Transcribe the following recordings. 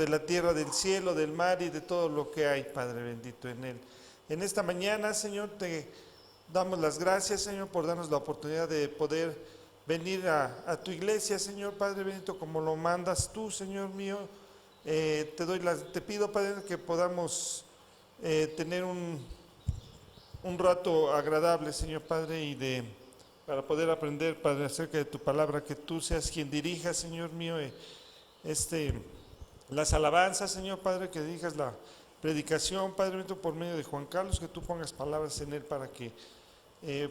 de la tierra, del cielo, del mar y de todo lo que hay, Padre bendito, en él. En esta mañana, Señor, te damos las gracias, Señor, por darnos la oportunidad de poder venir a tu iglesia, Señor, Padre bendito, como lo mandas tú, Señor mío. Te pido, Padre, que podamos tener un rato agradable, Señor Padre, para poder aprender, Padre, acerca de tu palabra, que tú seas quien dirija, Señor mío, las alabanzas, Señor Padre, que dirijas la predicación, Padre bendito, por medio de Juan Carlos, que tú pongas palabras en él para que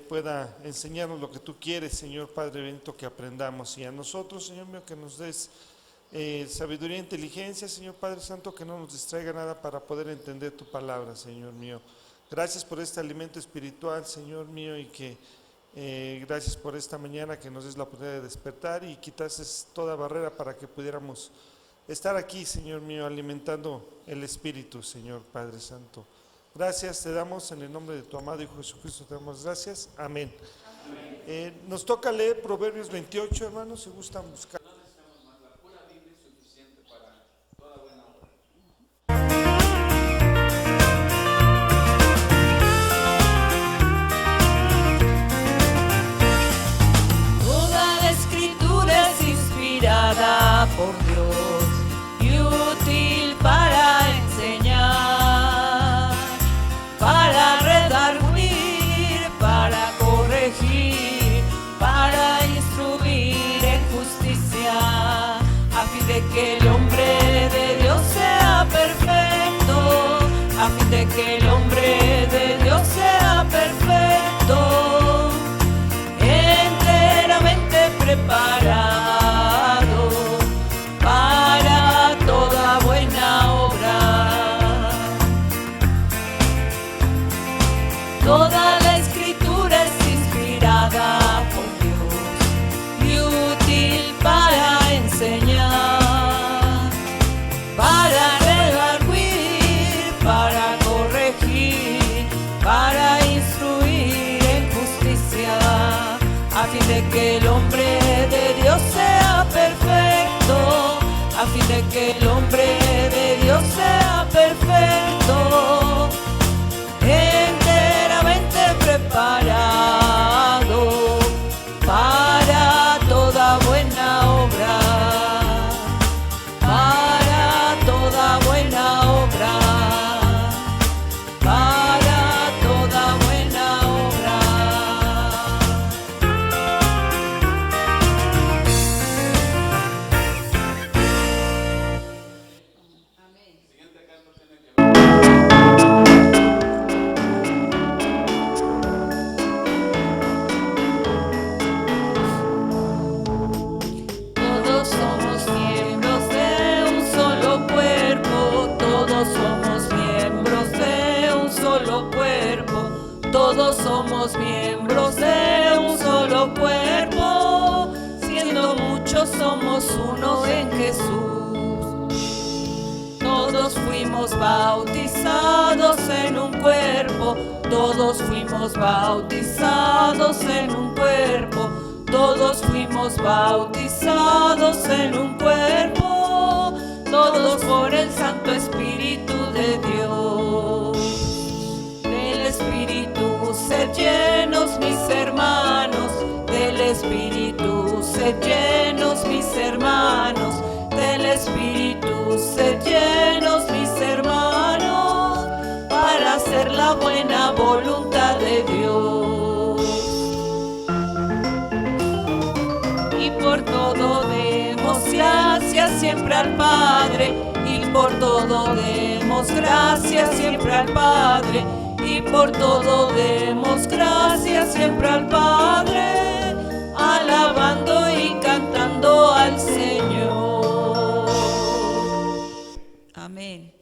pueda enseñarnos lo que tú quieres, Señor Padre bendito, que aprendamos, y a nosotros, Señor mío, que nos des sabiduría e inteligencia, Señor Padre Santo, que no nos distraiga nada para poder entender tu palabra, Señor mío. Gracias por este alimento espiritual, Señor mío, y que gracias por esta mañana que nos des la oportunidad de despertar y quitases toda barrera para que pudiéramos estar aquí, Señor mío, alimentando el Espíritu, Señor Padre Santo. Gracias te damos en el nombre de tu amado Hijo Jesucristo, te damos gracias. Amén. Amén. Nos toca leer Proverbios 28, hermanos, si gustan buscar. Por Dios y útil para enseñar, para redarguir, para corregir, para instruir en justicia, a fin de que el hombre de Dios sea perfecto, a fin de que el hombre de Dios sea perfecto, enteramente preparado para toda buena obra. Toda la escritura es inspirada por Dios y útil para enseñar, para redarguir, para corregir, para instruir en justicia, a fin de que el hombre de Dios sea perfecto, a fin de que el hombre de Dios sea perfecto, enteramente preparado para toda buena obra, para toda buena obra, para toda buena obra. Todos somos miembros de un solo cuerpo, todos somos miembros de un solo cuerpo, todos somos miembros de un solo cuerpo, siendo muchos somos uno en Jesús. Todos fuimos bautizados en un cuerpo, todos fuimos bautizados en un cuerpo, todos fuimos bautizados en un cuerpo, todos por el Santo Espíritu de Dios. Del Espíritu sed llenos mis hermanos, del Espíritu sed llenos mis hermanos, del Espíritu sed llenos mis hermanos, para hacer la buena voluntad de Dios. Y por todo demos gracias siempre al Padre, y por todo demos gracias siempre al Padre, y por todo demos gracias siempre al Padre, alabando y cantando al Señor. Amén.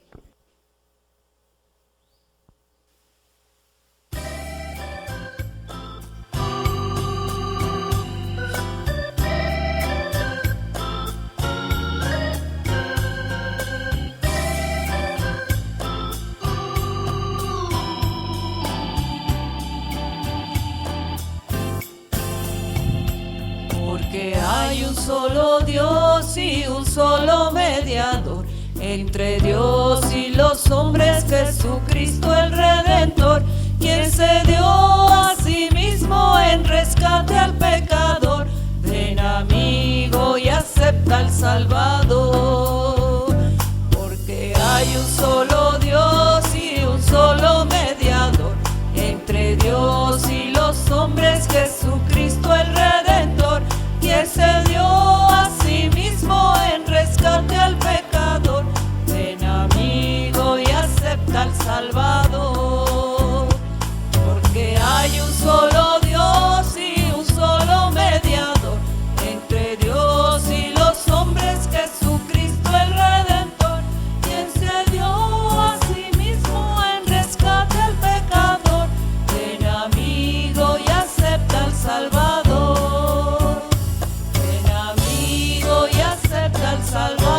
Porque hay un solo Dios y un solo mediador entre Dios y los hombres, Jesucristo el Redentor, quien se dio a sí mismo en rescate al pecador. Ven, amigo, y acepta al Salvador, porque hay un solo Dios y un solo mediador entre Dios y los hombres, Jesucristo el Redentor, quien se dio a sí mismo en rescate al pecador. Ven, amigo, y acepta al Salvador, porque hay un solo Dios y un solo mediador entre Dios y los hombres, Jesucristo el Redentor, quien se dio a sí mismo en rescate al pecador. Ven, amigo, y acepta al Salvador. Ven, amigo, y acepta al Salvador.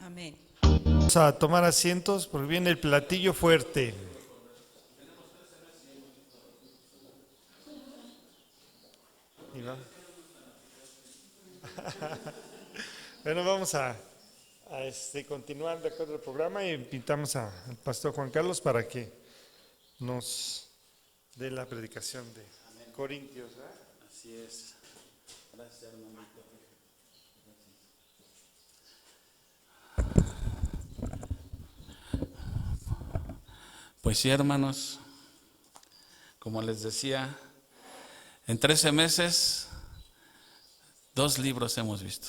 Amén. Vamos a tomar asientos porque viene el platillo fuerte. ¿Y va? Bueno, vamos a continuar de acuerdo al programa y invitamos al pastor Juan Carlos para que nos dé la predicación de Corintios, ¿verdad? Así es. Gracias, hermanito. Pues sí, hermanos, como les decía, en 13 meses, 2 libros hemos visto.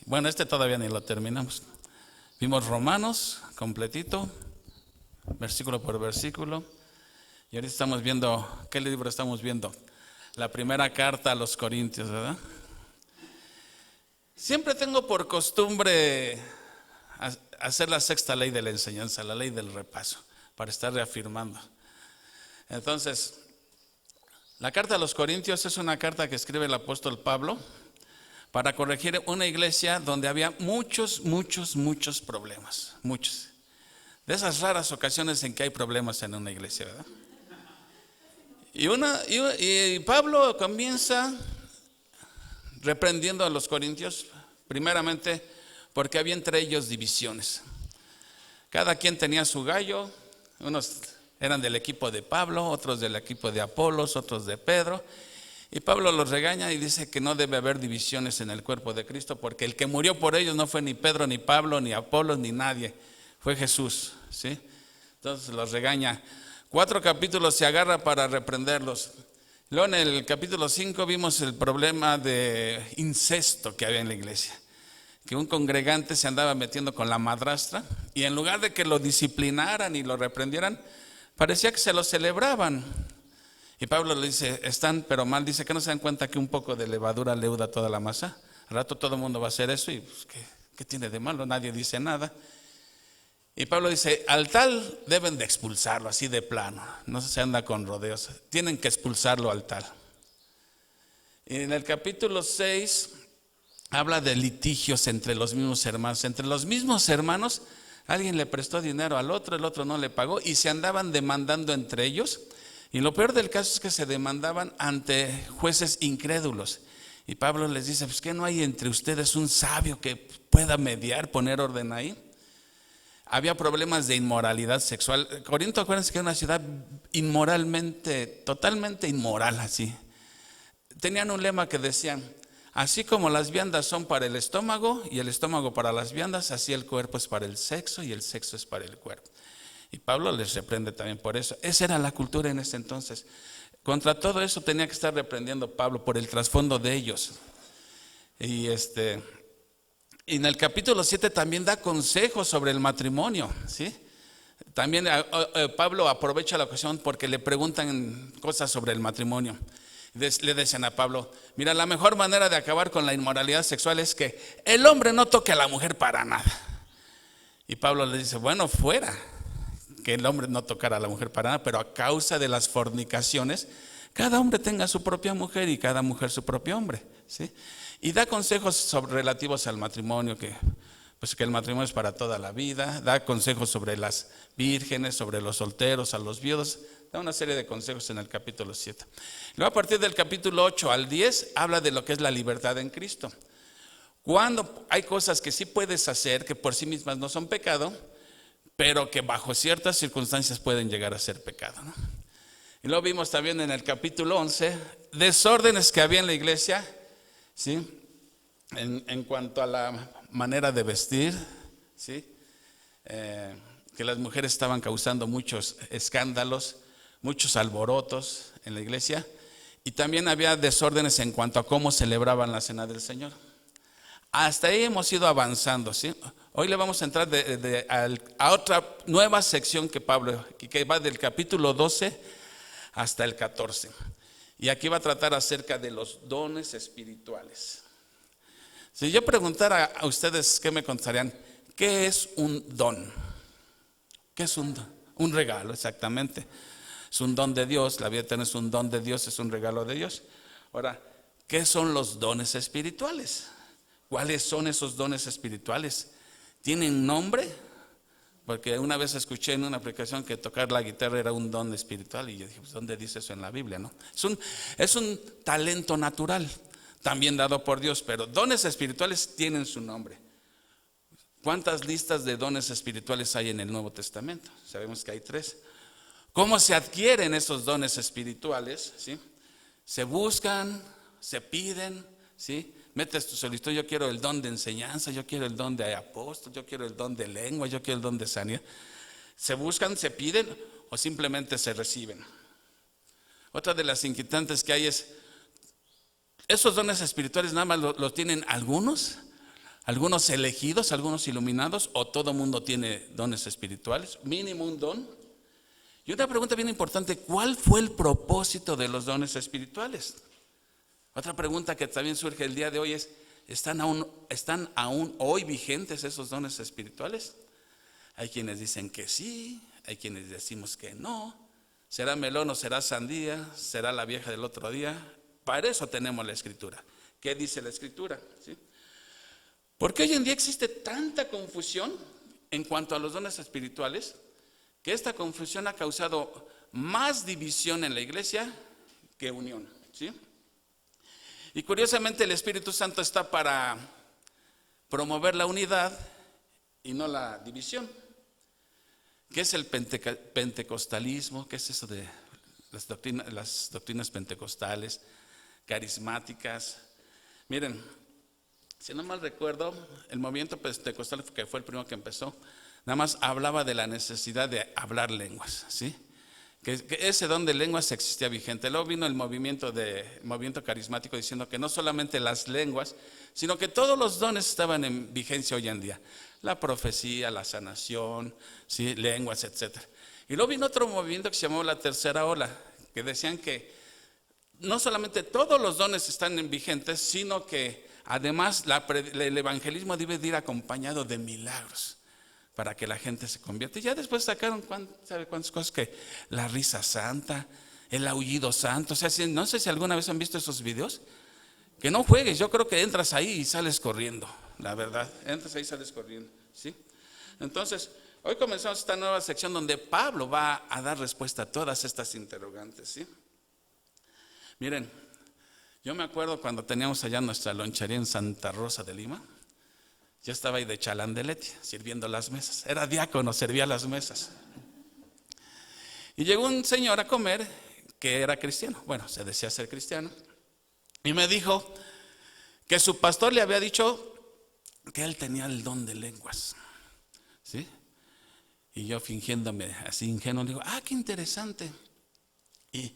Bueno, este todavía ni lo terminamos. Vimos Romanos completito, versículo por versículo. Y ahorita estamos viendo, ¿qué libro estamos viendo? La primera carta a los Corintios, ¿verdad? Siempre tengo por costumbre hacer la sexta ley de la enseñanza, la ley del repaso, para estar reafirmando. Entonces, la carta a los Corintios es una carta que escribe el apóstol Pablo para corregir una iglesia donde había muchos problemas, muchos. De esas raras ocasiones en que hay problemas en una iglesia, ¿verdad? Y Pablo comienza reprendiendo a los corintios, primeramente porque había entre ellos divisiones. Cada quien tenía su gallo, unos eran del equipo de Pablo, otros del equipo de Apolos, otros de Pedro. Y Pablo los regaña y dice que no debe haber divisiones en el cuerpo de Cristo, porque el que murió por ellos no fue ni Pedro, ni Pablo, ni Apolos, ni nadie, fue Jesús, ¿sí? Entonces los regaña. 4 capítulos se agarra para reprenderlos. Luego en el capítulo 5 vimos el problema de incesto que había en la iglesia, que un congregante se andaba metiendo con la madrastra y en lugar de que lo disciplinaran y lo reprendieran, parecía que se lo celebraban. Y Pablo le dice, están pero mal, dice que no se dan cuenta que un poco de levadura leuda toda la masa. Al rato todo el mundo va a hacer eso y pues, ¿qué tiene de malo? Nadie dice nada. Y Pablo dice, al tal deben de expulsarlo, así de plano, no se anda con rodeos, tienen que expulsarlo al tal. Y en el capítulo 6 habla de litigios entre los mismos hermanos. Entre los mismos hermanos, alguien le prestó dinero al otro, el otro no le pagó y se andaban demandando entre ellos. Y lo peor del caso es que se demandaban ante jueces incrédulos. Y Pablo les dice, pues ¿qué no hay entre ustedes un sabio que pueda mediar, poner orden ahí? Había problemas de inmoralidad sexual. Corinto, acuérdense que era una ciudad inmoralmente, totalmente inmoral así. Tenían un lema que decían, así como las viandas son para el estómago y el estómago para las viandas, así el cuerpo es para el sexo y el sexo es para el cuerpo. Y Pablo les reprende también por eso. Esa era la cultura en ese entonces. Contra todo eso tenía que estar reprendiendo Pablo por el trasfondo de ellos. Y en el capítulo 7 también da consejos sobre el matrimonio, ¿sí? También Pablo aprovecha la ocasión porque le preguntan cosas sobre el matrimonio. Le dicen a Pablo, mira, la mejor manera de acabar con la inmoralidad sexual es que el hombre no toque a la mujer para nada. Y Pablo le dice, bueno, fuera que el hombre no tocara a la mujer para nada, pero a causa de las fornicaciones, cada hombre tenga su propia mujer y cada mujer su propio hombre, ¿sí? Y da consejos relativos al matrimonio, que el matrimonio es para toda la vida. Da consejos sobre las vírgenes, sobre los solteros, a los viudos. Da una serie de consejos en el capítulo 7. Luego, a partir del capítulo 8 al 10, habla de lo que es la libertad en Cristo. Cuando hay cosas que sí puedes hacer, que por sí mismas no son pecado, pero que bajo ciertas circunstancias pueden llegar a ser pecado, ¿no? Y luego vimos también en el capítulo 11 desórdenes que había en la iglesia, ¿sí? En cuanto a la manera de vestir, ¿sí? Que las mujeres estaban causando muchos escándalos, muchos alborotos en la iglesia. Y también había desórdenes en cuanto a cómo celebraban la cena del Señor. Hasta ahí hemos ido avanzando, ¿sí? Hoy le vamos a entrar a otra nueva sección que Pablo, que va del capítulo 12 hasta el 14. Y aquí va a tratar acerca de los dones espirituales. Si yo preguntara a ustedes, ¿qué me contarían? ¿Qué es un don? ¿Qué es un don? Un regalo, exactamente. Es un don de Dios, la vida eterna es un don de Dios, es un regalo de Dios. Ahora, ¿qué son los dones espirituales? ¿Cuáles son esos dones espirituales? ¿Tienen nombre? Porque una vez escuché en una aplicación que tocar la guitarra era un don espiritual y yo dije, pues, ¿dónde dice eso en la Biblia, no? Es un talento natural, también dado por Dios, pero dones espirituales tienen su nombre. ¿Cuántas listas de dones espirituales hay en el Nuevo Testamento? Sabemos que hay 3. ¿Cómo se adquieren esos dones espirituales? ¿Sí? Se buscan, se piden, ¿sí? Metes tu solicitud, yo quiero el don de enseñanza, yo quiero el don de apóstol, yo quiero el don de lengua, yo quiero el don de sanidad. Se buscan, se piden o simplemente se reciben. Otra de las inquietantes que hay es, ¿esos dones espirituales nada más los tienen algunos elegidos, algunos iluminados, o todo mundo tiene dones espirituales? Mínimo un don. Y una pregunta bien importante, ¿cuál fue el propósito de los dones espirituales? Otra pregunta que también surge el día de hoy es, ¿están aún hoy vigentes esos dones espirituales? Hay quienes dicen que sí, hay quienes decimos que no. ¿Será melón o será sandía? ¿Será la vieja del otro día? Para eso tenemos la Escritura. ¿Qué dice la Escritura? ¿Sí? Porque hoy en día existe tanta confusión en cuanto a los dones espirituales, que esta confusión ha causado más división en la iglesia que unión, ¿sí? Y curiosamente el Espíritu Santo está para promover la unidad y no la división. ¿Qué es el pentecostalismo? ¿Qué es eso de las doctrinas pentecostales, carismáticas? Miren, si no mal recuerdo, el movimiento pentecostal, que fue el primero que empezó, nada más hablaba de la necesidad de hablar lenguas, ¿sí? Que ese don de lenguas existía vigente. Luego vino el movimiento carismático diciendo que no solamente las lenguas, sino que todos los dones estaban en vigencia hoy en día. La profecía, la sanación, ¿sí? Lenguas, etc. Y luego vino otro movimiento que se llamó la tercera ola, que decían que no solamente todos los dones están en vigentes, sino que además el evangelismo debe de ir acompañado de milagros, para que la gente se convierta. Y ya después sacaron, ¿sabe cuántas cosas? Que la risa santa, el aullido santo. O sea, no sé si alguna vez han visto esos videos. Que no juegues, yo creo que entras ahí y sales corriendo, la verdad. Entras ahí y sales corriendo, ¿sí? Entonces, hoy comenzamos esta nueva sección donde Pablo va a dar respuesta a todas estas interrogantes, ¿sí? Miren, yo me acuerdo cuando teníamos allá nuestra lonchería en Santa Rosa de Lima. Yo estaba ahí de chalán de leche, sirviendo las mesas. Era diácono, servía las mesas. Y llegó un señor a comer que era cristiano. Bueno, se decía ser cristiano. Y me dijo que su pastor le había dicho que él tenía el don de lenguas, ¿sí? Y yo fingiéndome así ingenuo, digo, qué interesante. Y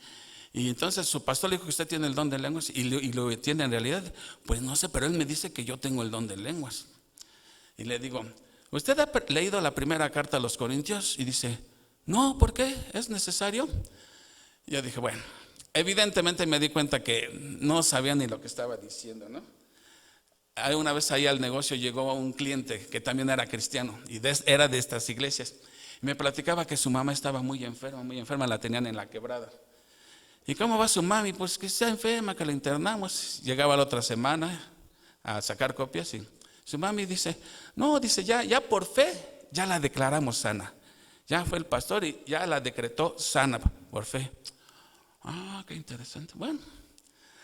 entonces su pastor le dijo que usted tiene el don de lenguas y lo tiene en realidad. Pues no sé, pero él me dice que yo tengo el don de lenguas. Y le digo, ¿usted ha leído la primera carta a los Corintios? Y dice, no, ¿por qué? ¿Es necesario? Y yo dije, bueno, evidentemente me di cuenta que no sabía ni lo que estaba diciendo, ¿no? Una vez ahí al negocio llegó un cliente que también era cristiano y era de estas iglesias. Y me platicaba que su mamá estaba muy enferma, la tenían en la quebrada. ¿Y cómo va su mami? Pues que está enferma, que la internamos. Llegaba la otra semana a sacar copias y su mami dice, no, dice, ya por fe, ya la declaramos sana. Ya fue el pastor y ya la decretó sana por fe. Ah, qué interesante. Bueno,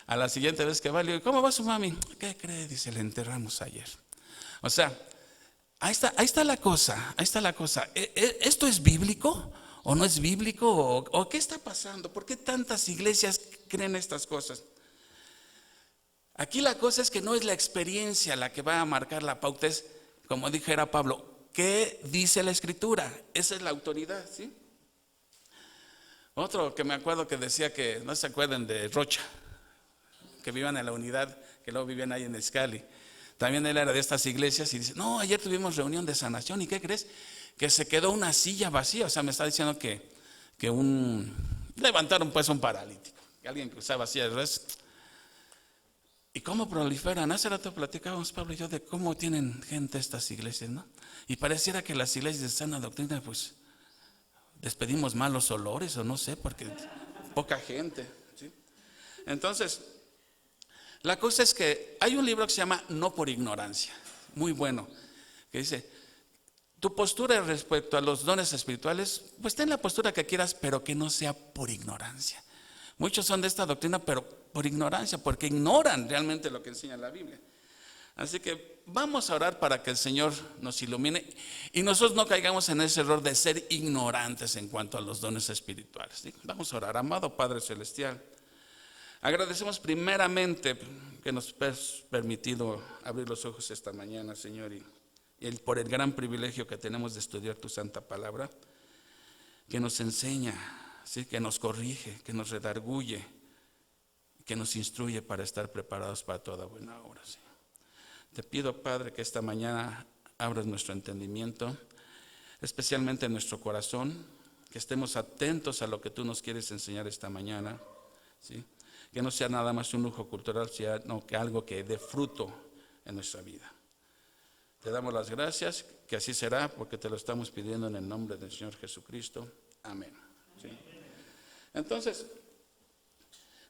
a la siguiente vez que va, le digo, ¿cómo va su mami? ¿Qué cree? Dice, la enterramos ayer. O sea, ahí está la cosa, ahí está la cosa. ¿Esto es bíblico o no es bíblico? ¿O qué está pasando? ¿Por qué tantas iglesias creen estas cosas? Aquí la cosa es que no es la experiencia la que va a marcar la pauta, es, como dijera Pablo, ¿qué dice la Escritura? Esa es la autoridad, ¿sí? Otro que me acuerdo que decía que, no se acuerden de Rocha, que vivían en la unidad, que luego vivían ahí en Escali. También él era de estas iglesias y dice, no, ayer tuvimos reunión de sanación, ¿y qué crees? Que se quedó una silla vacía. O sea, me está diciendo que levantaron pues un paralítico, que alguien que usaba silla de ruedas. ¿Y cómo proliferan? Hace rato platicábamos Pablo y yo de cómo tienen gente estas iglesias, ¿no? Y pareciera que las iglesias de sana doctrina pues despedimos malos olores o no sé, porque poca gente, ¿sí? Entonces, la cosa es que hay un libro que se llama No por ignorancia, muy bueno, que dice, tu postura respecto a los dones espirituales, pues ten la postura que quieras, pero que no sea por ignorancia. Muchos son de esta doctrina, pero por ignorancia, porque ignoran realmente lo que enseña la Biblia. Así que vamos a orar para que el Señor nos ilumine y nosotros no caigamos en ese error de ser ignorantes en cuanto a los dones espirituales, ¿sí? Vamos a orar. Amado Padre Celestial, agradecemos primeramente que nos has permitido abrir los ojos esta mañana, Señor, y por el gran privilegio que tenemos de estudiar tu santa palabra, que nos enseña, ¿sí? Que nos corrige, que nos redarguye, que nos instruye para estar preparados para toda buena obra, Señor. Te pido, Padre, que esta mañana abras nuestro entendimiento, especialmente en nuestro corazón, que estemos atentos a lo que tú nos quieres enseñar esta mañana, ¿sí? Que no sea nada más un lujo cultural, sino que algo que dé fruto en nuestra vida. Te damos las gracias, que así será, porque te lo estamos pidiendo en el nombre del Señor Jesucristo. Amén. ¿Sí? Entonces,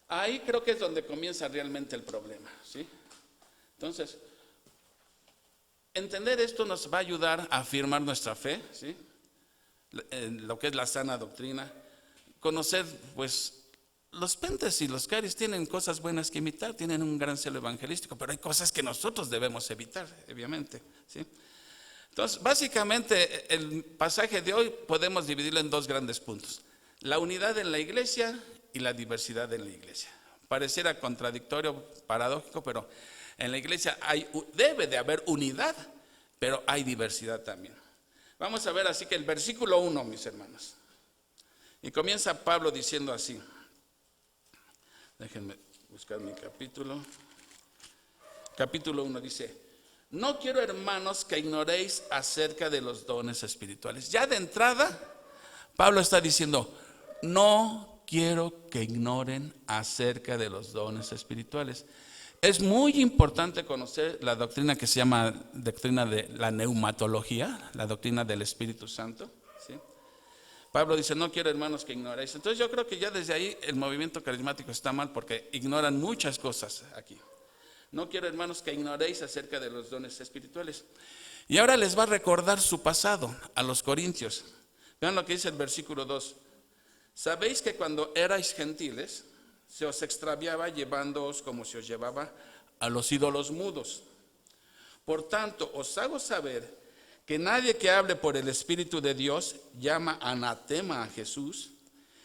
ahí creo que es donde comienza realmente el problema, ¿sí? Entonces, entender esto nos va a ayudar a afirmar nuestra fe, ¿sí? En lo que es la sana doctrina, conocer, pues, los pentes y los caris tienen cosas buenas que imitar, tienen un gran celo evangelístico, pero hay cosas que nosotros debemos evitar, obviamente, ¿sí? Entonces, básicamente, el pasaje de hoy podemos dividirlo en dos grandes puntos: la unidad en la iglesia y la diversidad en la iglesia. Pareciera contradictorio, paradójico, pero en la iglesia debe de haber unidad, pero hay diversidad también. Vamos a ver así que el versículo 1, mis hermanos. Y comienza Pablo diciendo así. Déjenme buscar mi capítulo. Capítulo 1 dice: no quiero, hermanos, que ignoréis acerca de los dones espirituales. Ya de entrada, Pablo está diciendo, no quiero que ignoren acerca de los dones espirituales. Es muy importante conocer la doctrina que se llama doctrina de la neumatología, la doctrina del Espíritu Santo, ¿sí? Pablo dice, no quiero, hermanos, que ignoréis. Entonces yo creo que ya desde ahí el movimiento carismático está mal, porque ignoran muchas cosas aquí. No quiero, hermanos, que ignoréis acerca de los dones espirituales. Y ahora les va a recordar su pasado a los corintios. Vean lo que dice el versículo 2. Sabéis que cuando erais gentiles, se os extraviaba llevándoos como se os llevaba a los ídolos mudos. Por tanto, os hago saber que nadie que hable por el Espíritu de Dios llama anatema a Jesús,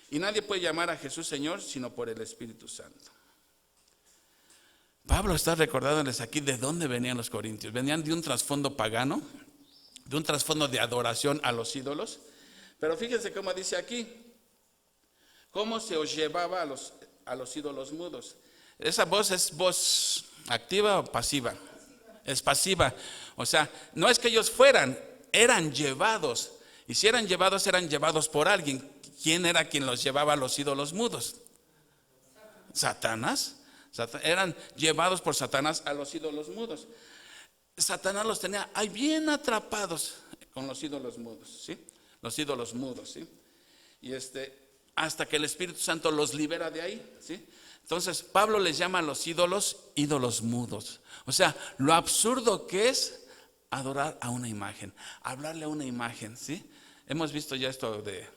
y nadie puede llamar a Jesús Señor sino por el Espíritu Santo. Pablo está recordándoles aquí de dónde venían los corintios. Venían de un trasfondo pagano, de un trasfondo de adoración a los ídolos. Pero fíjense cómo dice aquí, cómo se os llevaba a los ídolos mudos. ¿Esa voz es voz activa o pasiva? Es pasiva. O sea, no es que ellos fueran, eran llevados. Y si eran llevados por alguien. ¿Quién era quien los llevaba a los ídolos mudos? Satanás. Eran llevados por Satanás a los ídolos mudos. Satanás los tenía ahí bien atrapados con los ídolos mudos, ¿sí? Los ídolos mudos, ¿sí? Y hasta que el Espíritu Santo los libera de ahí, ¿sí? Entonces Pablo les llama a los ídolos mudos. O sea, lo absurdo que es adorar a una imagen, hablarle a una imagen, ¿sí? Hemos visto ya esto de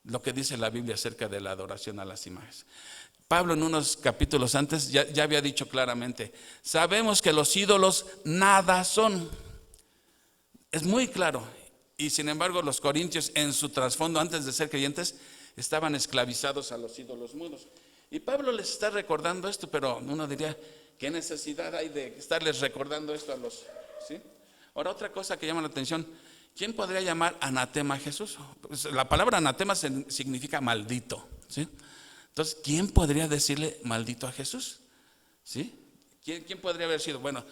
lo que dice la Biblia acerca de la adoración a las imágenes. Pablo en unos capítulos antes ya había dicho claramente, sabemos que los ídolos nada son. Es muy claro. Y sin embargo los corintios en su trasfondo antes de ser creyentes estaban esclavizados a los ídolos mudos. Y Pablo les está recordando esto, pero uno diría, ¿qué necesidad hay de estarles recordando esto a los? ¿Sí? Ahora otra cosa que llama la atención, ¿quién podría llamar anatema a Jesús? Pues la palabra anatema significa maldito, ¿sí? Entonces, ¿quién podría decirle maldito a Jesús? ¿Sí? ¿Quién podría haber sido? Bueno,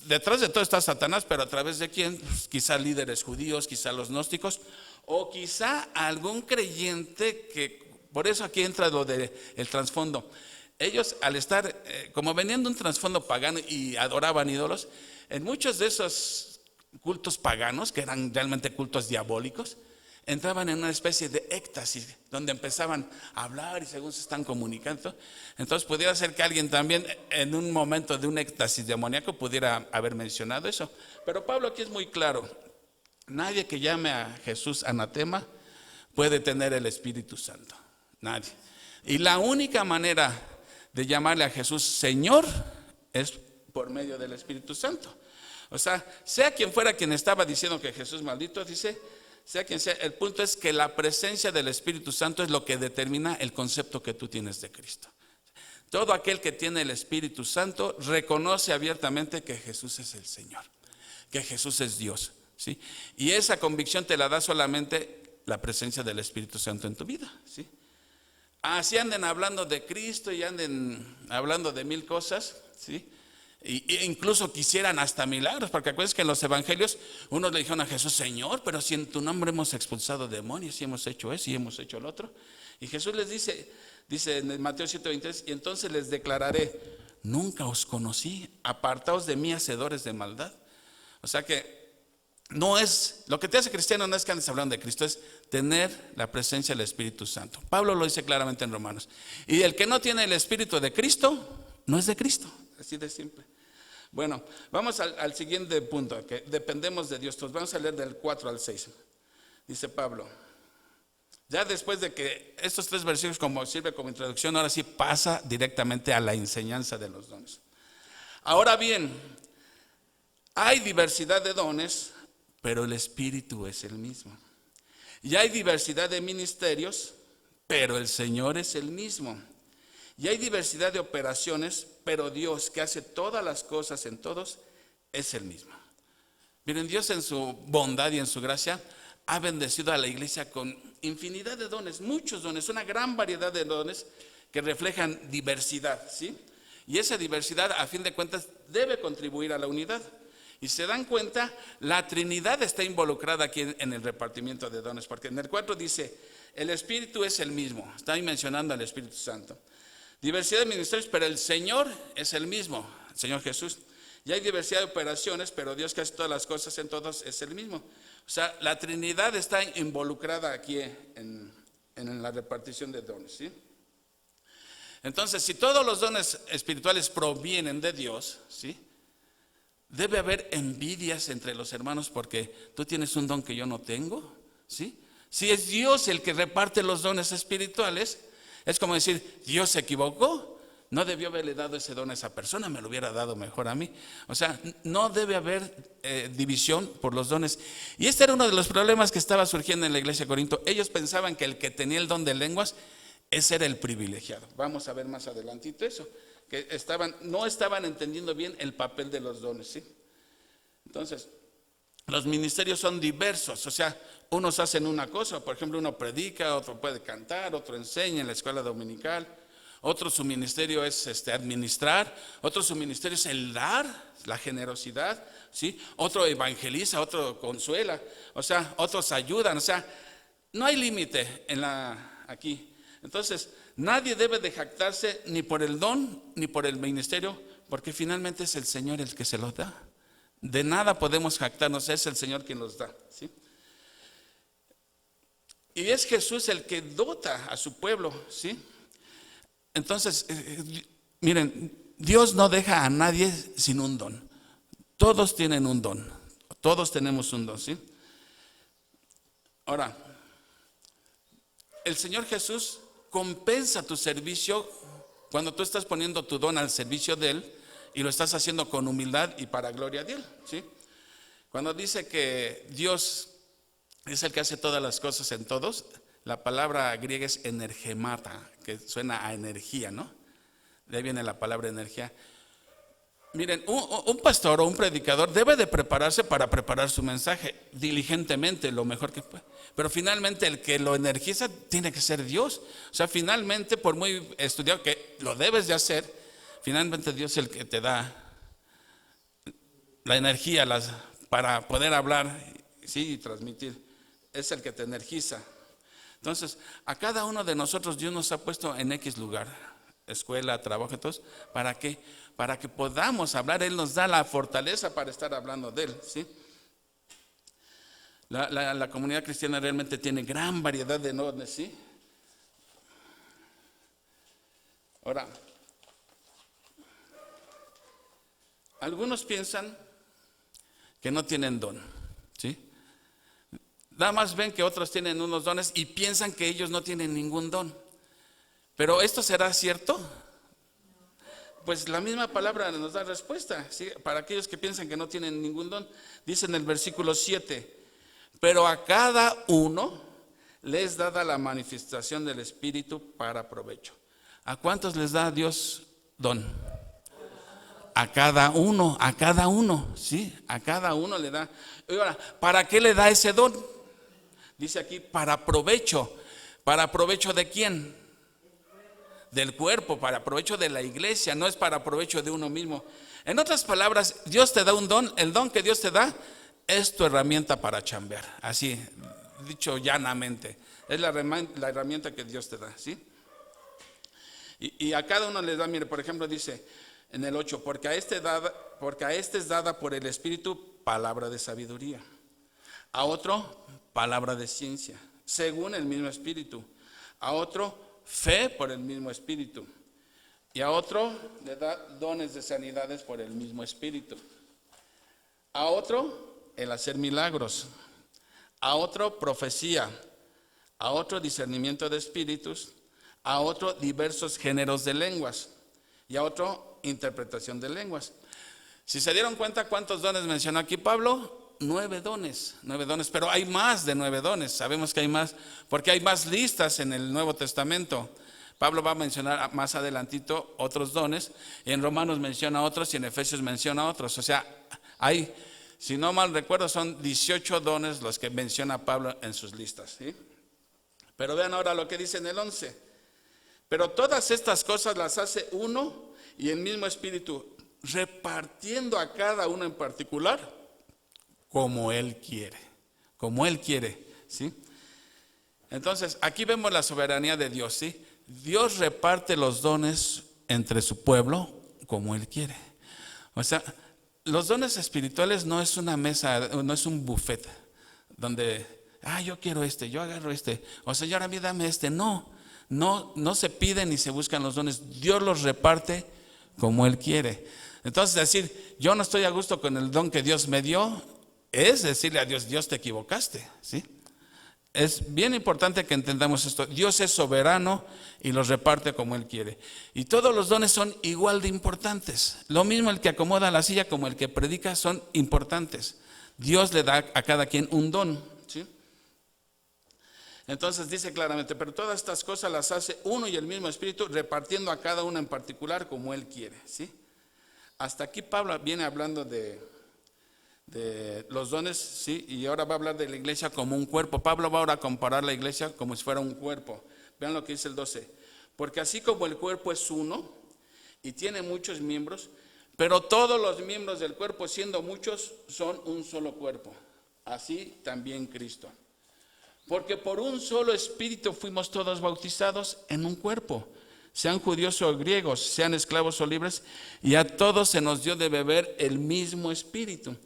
detrás de todo está Satanás, pero ¿a través de quién? Pues quizá líderes judíos, quizá los gnósticos, o quizá algún creyente que, por eso aquí entra lo del trasfondo. Ellos al estar, como venían de un trasfondo pagano y adoraban ídolos, en muchos de esos cultos paganos, que eran realmente cultos diabólicos, entraban en una especie de éxtasis, donde empezaban a hablar y según se están comunicando. Entonces pudiera ser que alguien también en un momento de un éxtasis demoníaco pudiera haber mencionado eso. Pero Pablo aquí es muy claro, nadie que llame a Jesús anatema puede tener el Espíritu Santo, nadie. Y la única manera de llamarle a Jesús Señor es por medio del Espíritu Santo. O sea quien fuera quien estaba diciendo que Jesús maldito, dice, sea quien sea, el punto es que la presencia del Espíritu Santo es lo que determina el concepto que tú tienes de Cristo. Todo aquel que tiene el Espíritu Santo reconoce abiertamente que Jesús es el Señor, que Jesús es Dios, ¿sí? Y esa convicción te la da solamente la presencia del Espíritu Santo en tu vida, ¿sí? Así anden hablando de Cristo y anden hablando de mil cosas, ¿sí? E incluso quisieran hasta milagros, porque acuérdense que en los evangelios unos le dijeron a Jesús, Señor, pero si en tu nombre hemos expulsado demonios y hemos hecho eso y hemos hecho lo otro. Y Jesús les dice en Mateo 7:23, y entonces les declararé, nunca os conocí, apartaos de mí, hacedores de maldad. O sea que no es, lo que te hace cristiano no es que andes hablando de Cristo, es tener la presencia del Espíritu Santo. Pablo lo dice claramente en Romanos. Y el que no tiene el Espíritu de Cristo, no es de Cristo. Así de simple. Bueno, vamos al siguiente punto, que dependemos de Dios. Entonces vamos a leer del 4 al 6. Dice Pablo, ya después de que estos 3 versículos sirve como introducción, ahora sí pasa directamente a la enseñanza de los dones. Ahora bien, hay diversidad de dones, pero el Espíritu es el mismo. Y hay diversidad de ministerios, pero el Señor es el mismo. Y hay diversidad de operaciones, pero Dios, que hace todas las cosas en todos, es el mismo. Miren, Dios en su bondad y en su gracia ha bendecido a la iglesia con infinidad de dones, muchos dones, una gran variedad de dones que reflejan diversidad, ¿sí? Y esa diversidad, a fin de cuentas, debe contribuir a la unidad. Y se dan cuenta, la Trinidad está involucrada aquí en el repartimiento de dones, porque en el 4 dice, el Espíritu es el mismo, está ahí mencionando al Espíritu Santo. Diversidad de ministerios, pero el Señor es el mismo, el Señor Jesús. Y hay diversidad de operaciones, pero Dios que hace todas las cosas en todos es el mismo. O sea, la Trinidad está involucrada aquí en la repartición de dones, ¿sí? Entonces, si todos los dones espirituales provienen de Dios, ¿sí? Debe haber envidias entre los hermanos porque tú tienes un don que yo no tengo, ¿sí? Si es Dios el que reparte los dones espirituales, es como decir, Dios se equivocó, no debió haberle dado ese don a esa persona, me lo hubiera dado mejor a mí. O sea, no debe haber división por los dones. Y este era uno de los problemas que estaba surgiendo en la iglesia de Corinto. Ellos pensaban que el que tenía el don de lenguas, ese era el privilegiado. Vamos a ver más adelantito eso, que no estaban entendiendo bien el papel de los dones, ¿sí? Entonces, los ministerios son diversos, o sea, unos hacen una cosa, por ejemplo, uno predica, otro puede cantar, otro enseña en la escuela dominical, otro su ministerio es administrar, otro su ministerio es el dar, la generosidad, ¿sí? Otro evangeliza, otro consuela, o sea, otros ayudan, o sea, no hay límite aquí. Entonces, nadie debe de jactarse ni por el don ni por el ministerio, porque finalmente es el Señor el que se los da. De nada podemos jactarnos, es el Señor quien los da, ¿sí? Y es Jesús el que dota a su pueblo, ¿sí? Entonces, miren, Dios no deja a nadie sin un don. Todos tienen un don. Todos tenemos un don, ¿sí? Ahora, el Señor Jesús compensa tu servicio cuando tú estás poniendo tu don al servicio de Él y lo estás haciendo con humildad y para gloria de Él, ¿sí? Cuando dice que Dios es el que hace todas las cosas en todos, la palabra griega es energemata, que suena a energía, ¿no? De ahí viene la palabra energía. Miren, un pastor o un predicador debe de prepararse para preparar su mensaje diligentemente, lo mejor que puede. Pero finalmente el que lo energiza tiene que ser Dios. O sea, finalmente, por muy estudiado que lo debes de hacer, finalmente Dios es el que te da la energía para poder hablar, sí, y transmitir. Es el que te energiza. Entonces, a cada uno de nosotros Dios nos ha puesto en X lugar, escuela, trabajo, entonces, ¿para qué? Para que podamos hablar. Él nos da la fortaleza para estar hablando de Él, ¿sí? La comunidad cristiana realmente tiene gran variedad de dones, ¿sí? Ahora, algunos piensan que no tienen don, ¿sí? Nada más ven que otros tienen unos dones y piensan que ellos no tienen ningún don. Pero ¿esto será cierto? Pues la misma palabra nos da respuesta, ¿sí? Para aquellos que piensan que no tienen ningún don. Dice en el versículo 7, pero a cada uno les dada la manifestación del Espíritu para provecho. ¿A cuántos les da Dios don? A cada uno, ¿sí? A cada uno le da. Y ahora, ¿para qué le da ese don? Dice aquí, para provecho. ¿Para provecho de quién? Del cuerpo, para provecho de la iglesia, no es para provecho de uno mismo. En otras palabras, Dios te da un don, el don que Dios te da es tu herramienta para chambear, así, dicho llanamente, es la herramienta que Dios te da, ¿sí? Y a cada uno le da, mire, por ejemplo, dice en el 8, porque a este es dada por el Espíritu palabra de sabiduría, a otro palabra de ciencia, según el mismo Espíritu, a otro fe por el mismo Espíritu, y a otro le da dones de sanidades por el mismo Espíritu, a otro el hacer milagros, a otro profecía, a otro discernimiento de espíritus, a otro diversos géneros de lenguas y a otro interpretación de lenguas. Si se dieron cuenta cuántos dones mencionó aquí Pablo, 9 dones, pero hay más de 9 dones, sabemos que hay más, porque hay más listas en el Nuevo Testamento. Pablo va a mencionar más adelantito otros dones, y en Romanos menciona otros y en Efesios menciona otros, o sea, hay, si no mal recuerdo, son 18 dones los que menciona Pablo en sus listas, ¿sí? Pero vean ahora lo que dice en el 11, pero todas estas cosas las hace uno y el mismo Espíritu, repartiendo a cada uno en particular como Él quiere, ¿sí? Entonces, aquí vemos la soberanía de Dios, ¿sí? Dios reparte los dones entre su pueblo como Él quiere. O sea, los dones espirituales no es una mesa, no es un buffet donde, yo quiero yo agarro o Señor, a mí dame no se piden ni se buscan los dones, Dios los reparte como Él quiere. Entonces decir, yo no estoy a gusto con el don que Dios me dio, es decirle a Dios, Dios te equivocaste, ¿sí? Es bien importante que entendamos esto. Dios es soberano y los reparte como Él quiere. Y todos los dones son igual de importantes. Lo mismo el que acomoda la silla como el que predica son importantes. Dios le da a cada quien un don, ¿sí? Entonces dice claramente, pero todas estas cosas las hace uno y el mismo Espíritu, repartiendo a cada uno en particular como Él quiere, ¿sí? Hasta aquí Pablo viene hablando de los dones, ¿sí? Y ahora va a hablar de la iglesia como un cuerpo. Pablo va ahora a comparar la iglesia como si fuera un cuerpo. Vean lo que dice el 12. Porque así como el cuerpo es uno y tiene muchos miembros, pero todos los miembros del cuerpo, siendo muchos, son un solo cuerpo. Así también Cristo. Porque por un solo espíritu fuimos todos bautizados en un cuerpo, sean judíos o griegos, sean esclavos o libres, y a todos se nos dio de beber el mismo espíritu.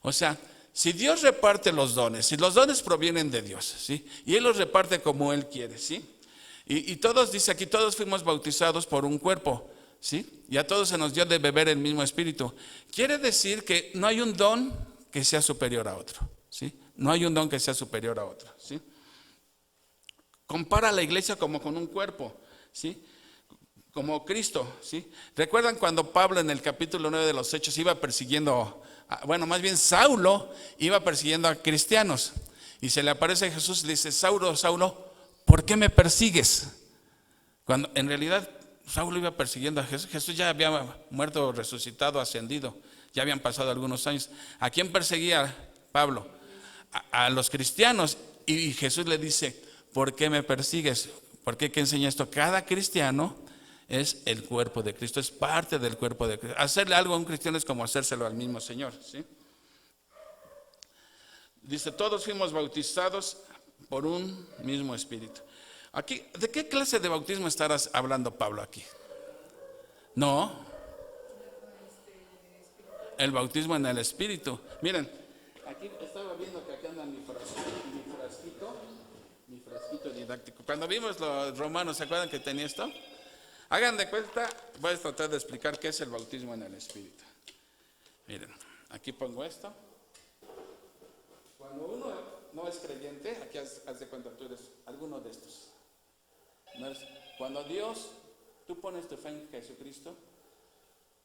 O sea, si Dios reparte los dones, si los dones provienen de Dios, ¿sí? Y Él los reparte como Él quiere, ¿sí? Y todos, dice aquí, todos fuimos bautizados por un cuerpo, ¿sí? Y a todos se nos dio de beber el mismo espíritu. Quiere decir que no hay un don que sea superior a otro, ¿sí? No hay un don que sea superior a otro, ¿sí? Compara a la iglesia como con un cuerpo, ¿sí? Como Cristo, ¿sí? ¿Recuerdan cuando Pablo en el capítulo 9 de los Hechos iba persiguiendo, más bien Saulo iba persiguiendo a cristianos? Y se le aparece Jesús y le dice, Saulo, Saulo, ¿por qué me persigues? Cuando en realidad Saulo iba persiguiendo a Jesús. Jesús ya había muerto, resucitado, ascendido. Ya habían pasado algunos años. ¿A quién perseguía Pablo? A los cristianos. Y Jesús le dice, ¿por qué me persigues? ¿Por qué? ¿Qué enseña esto? Cada cristiano es el cuerpo de Cristo, es parte del cuerpo de Cristo. Hacerle algo a un cristiano es como hacérselo al mismo Señor, ¿sí? Dice, todos fuimos bautizados por un mismo espíritu. Aquí, ¿de qué clase de bautismo estarás hablando Pablo aquí? No. El bautismo en el espíritu. Miren, aquí estaba viendo que aquí anda mi frasquito didáctico. Cuando vimos los romanos, ¿se acuerdan que tenía esto? Hagan de cuenta, voy a tratar de explicar qué es el bautismo en el espíritu. Miren, aquí pongo esto. Cuando uno no es creyente, aquí haz de cuenta tú eres alguno de estos. Cuando Dios, tú pones tu fe en Jesucristo,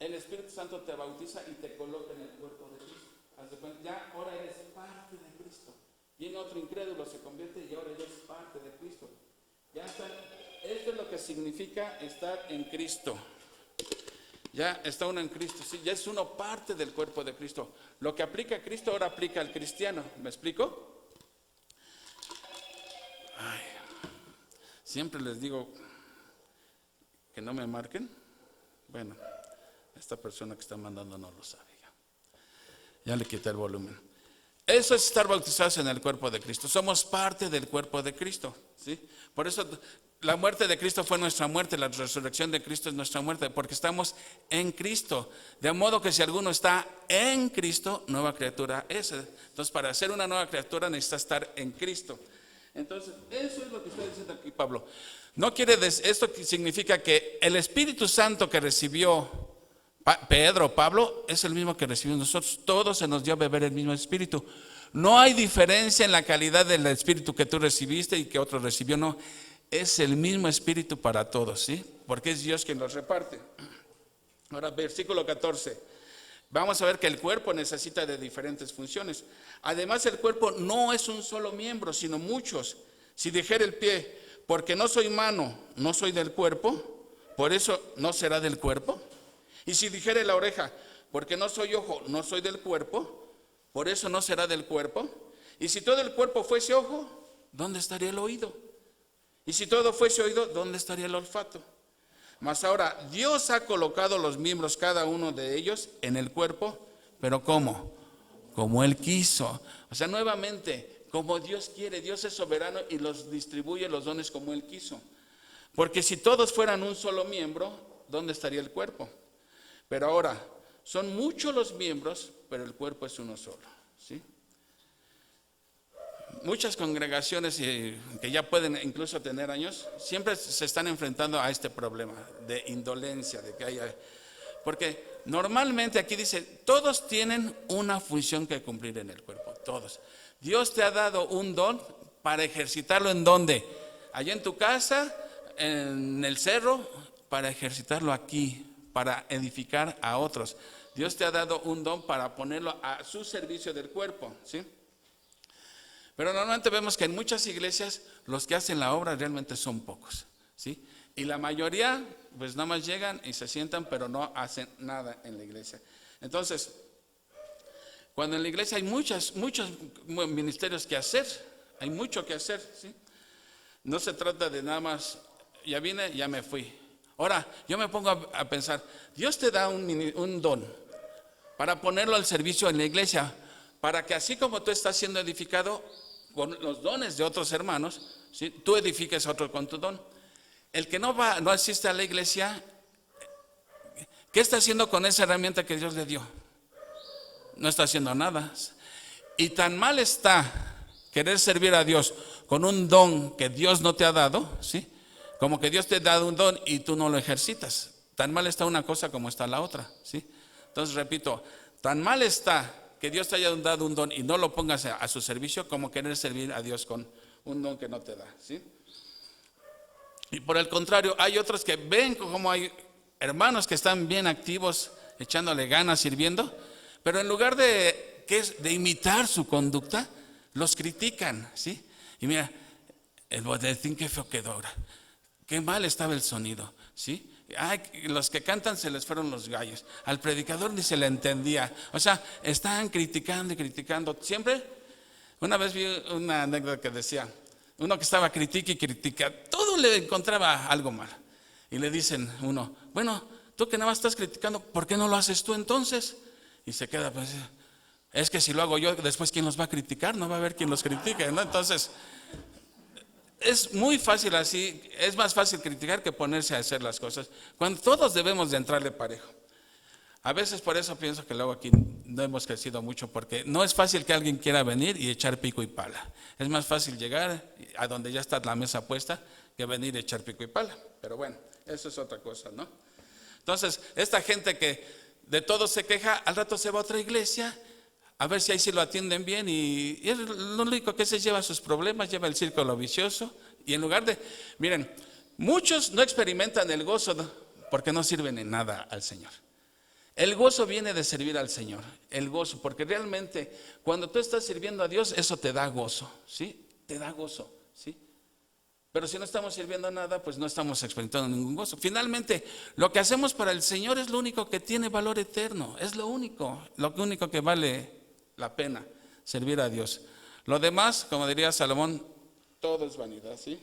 el Espíritu Santo te bautiza y te coloca en el cuerpo de Cristo. Haz de cuenta, ya ahora eres parte de Cristo. Viene otro incrédulo, se convierte y ahora eres parte de Cristo. Ya está. Esto es lo que significa estar en Cristo. Ya está uno en Cristo, sí, ya es uno parte del cuerpo de Cristo. Lo que aplica a Cristo ahora aplica al cristiano. ¿Me explico? Siempre les digo que no me marquen. Bueno, esta persona que está mandando no lo sabe ya le quité el volumen. Eso es estar bautizados en el cuerpo de Cristo. Somos parte del cuerpo de Cristo, ¿sí? Por eso la muerte de Cristo fue nuestra muerte, la resurrección de Cristo es nuestra muerte, porque estamos en Cristo. De modo que si alguno está en Cristo, nueva criatura es. Entonces, para ser una nueva criatura necesita estar en Cristo. Entonces, eso es lo que está diciendo aquí Pablo. No quiere decir, esto significa que el Espíritu Santo que recibió Pedro, Pablo, es el mismo que recibimos nosotros. Todos se nos dio a beber el mismo Espíritu. No hay diferencia en la calidad del Espíritu que tú recibiste y que otro recibió, no. Es el mismo Espíritu para todos, ¿sí? Porque es Dios quien los reparte. Ahora, versículo 14. Vamos a ver que el cuerpo necesita de diferentes funciones. Además, el cuerpo no es un solo miembro, sino muchos. Si dijera el pie, porque no soy mano, no soy del cuerpo, por eso no será del cuerpo. Y si dijere la oreja, porque no soy ojo, no soy del cuerpo, por eso no será del cuerpo. Y si todo el cuerpo fuese ojo, ¿dónde estaría el oído? Y si todo fuese oído, ¿dónde estaría el olfato? Mas ahora, Dios ha colocado los miembros, cada uno de ellos, en el cuerpo, pero ¿cómo? Como Él quiso. O sea, nuevamente, como Dios quiere, Dios es soberano y los distribuye los dones como Él quiso. Porque si todos fueran un solo miembro, ¿dónde estaría el cuerpo? Pero ahora, son muchos los miembros, pero el cuerpo es uno solo, ¿sí? Muchas congregaciones que ya pueden incluso tener años, siempre se están enfrentando a este problema de indolencia, de que haya... Porque normalmente aquí dice, todos tienen una función que cumplir en el cuerpo, todos. Dios te ha dado un don para ejercitarlo ¿en dónde? Allá en tu casa, en el cerro, para ejercitarlo aquí, para edificar a otros. Dios te ha dado un don para ponerlo a su servicio del cuerpo, ¿sí? Pero normalmente vemos que en muchas iglesias los que hacen la obra realmente son pocos, ¿sí? Y la mayoría pues nada más llegan y se sientan, pero no hacen nada en la iglesia. Entonces, cuando en la iglesia hay muchos ministerios que hacer, hay mucho que hacer, ¿sí? No se trata de nada más, ya vine, ya me fui. Ahora, yo me pongo a pensar, Dios te da un don para ponerlo al servicio en la iglesia, para que así como tú estás siendo edificado con los dones de otros hermanos, ¿sí? Tú edifiques a otro con tu don. El que no asiste a la iglesia, ¿qué está haciendo con esa herramienta que Dios le dio? No está haciendo nada. y tan mal está querer servir a Dios con un don que Dios no te ha dado, ¿sí? Como que Dios te ha dado un don y tú no lo ejercitas. Tan mal está una cosa como está la otra, ¿sí? Entonces repito, tan mal está que Dios te haya dado un don y no lo pongas a su servicio como querer servir a Dios con un don que no te da, ¿sí? Y por el contrario, hay otros que ven como hay hermanos que están bien activos, echándole ganas, sirviendo, pero en lugar de imitar su conducta, los critican, ¿sí? Y mira, el boletín qué feo quedó ahora, qué mal estaba el sonido, ¿sí? Ay, los que cantan se les fueron los gallos, al predicador ni se le entendía. O sea, están criticando y criticando. Siempre, una vez vi una anécdota que decía, uno que estaba critica y critica, todo le encontraba algo mal. Y le dicen uno, bueno, tú que nada más estás criticando, ¿por qué no lo haces tú entonces? Y se queda, pues, es que si lo hago yo, después ¿quién los va a criticar? No va a haber quien los critique, ¿no? Entonces, es muy fácil así, es más fácil criticar que ponerse a hacer las cosas, cuando todos debemos de entrarle parejo. A veces por eso pienso que luego aquí no hemos crecido mucho, porque no es fácil que alguien quiera venir y echar pico y pala. Es más fácil llegar a donde ya está la mesa puesta que venir y echar pico y pala. Pero bueno, eso es otra cosa, ¿no? Entonces, esta gente que de todo se queja, al rato se va a otra iglesia, a ver si ahí sí lo atienden bien y es lo único que se lleva sus problemas, lleva el círculo vicioso. Y en lugar de, miren, muchos no experimentan el gozo porque no sirven en nada al Señor. El gozo viene de servir al Señor, el gozo, porque realmente cuando tú estás sirviendo a Dios, eso te da gozo, ¿sí? Te da gozo, ¿sí? Pero si no estamos sirviendo a nada, pues no estamos experimentando ningún gozo. Finalmente, lo que hacemos para el Señor es lo único que tiene valor eterno, es lo único que vale la pena, servir a Dios. Lo demás, como diría Salomón, todo es vanidad, ¿sí?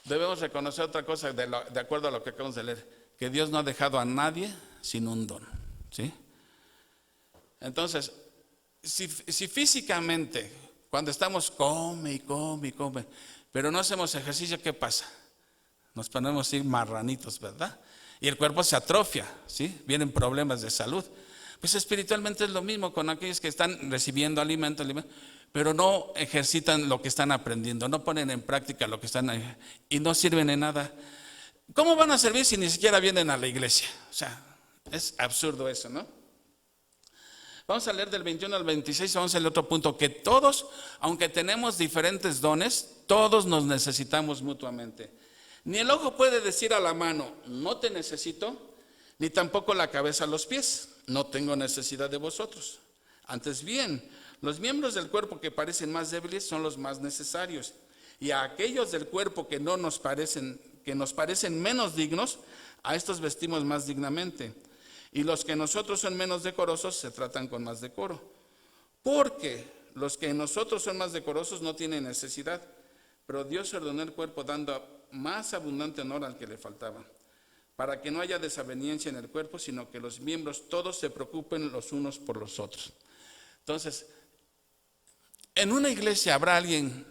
Debemos reconocer otra cosa de acuerdo a lo que acabamos de leer, que Dios no ha dejado a nadie sin un don, ¿sí? Entonces, si físicamente, cuando estamos come y come y come, pero no hacemos ejercicio, ¿qué pasa? Nos ponemos así marranitos, ¿verdad? Y el cuerpo se atrofia, ¿sí? Vienen problemas de salud. Pues espiritualmente es lo mismo con aquellos que están recibiendo alimento, pero no ejercitan lo que están aprendiendo, no ponen en práctica lo que están y no sirven en nada. ¿Cómo van a servir si ni siquiera vienen a la iglesia? O sea, es absurdo eso, ¿no? Vamos a leer del 21 al 26, vamos al otro punto, que todos, aunque tenemos diferentes dones, todos nos necesitamos mutuamente. Ni el ojo puede decir a la mano, no te necesito, ni tampoco la cabeza a los pies, no tengo necesidad de vosotros. Antes bien, los miembros del cuerpo que parecen más débiles son los más necesarios, y a aquellos del cuerpo que nos parecen menos dignos, a estos vestimos más dignamente. Y los que en nosotros son menos decorosos se tratan con más decoro. Porque los que en nosotros son más decorosos no tienen necesidad, pero Dios ordenó el cuerpo dando más abundante honor al que le faltaba, para que no haya desaveniencia en el cuerpo, sino que los miembros todos se preocupen los unos por los otros. Entonces, ¿en una iglesia habrá alguien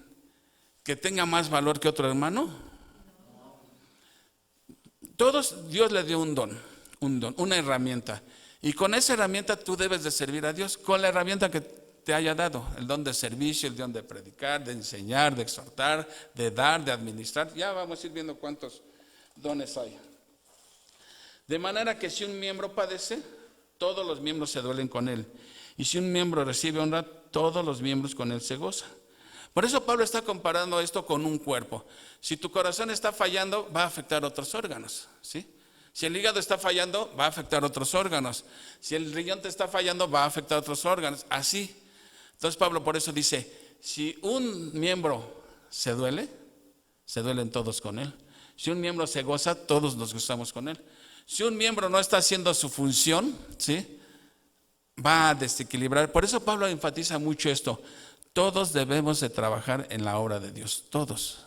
que tenga más valor que otro hermano? Todos, Dios le dio un don, una herramienta. Y con esa herramienta tú debes de servir a Dios, con la herramienta que te haya dado, el don de servicio, el don de predicar, de enseñar, de exhortar, de dar, de administrar. Ya vamos a ir viendo cuántos dones hay. De manera que si un miembro padece, todos los miembros se duelen con él. Y si un miembro recibe honra, todos los miembros con él se gozan. Por eso Pablo está comparando esto con un cuerpo. Si tu corazón está fallando, va a afectar otros órganos, ¿sí? Si el hígado está fallando, va a afectar otros órganos. Si el riñón te está fallando, va a afectar otros órganos. Así. Entonces Pablo por eso dice, si un miembro se duelen todos con él. Si un miembro se goza, todos nos gozamos con él. Si un miembro no está haciendo su función, ¿sí?, va a desequilibrar. Por eso Pablo enfatiza mucho esto. Todos debemos de trabajar en la obra de Dios. Todos.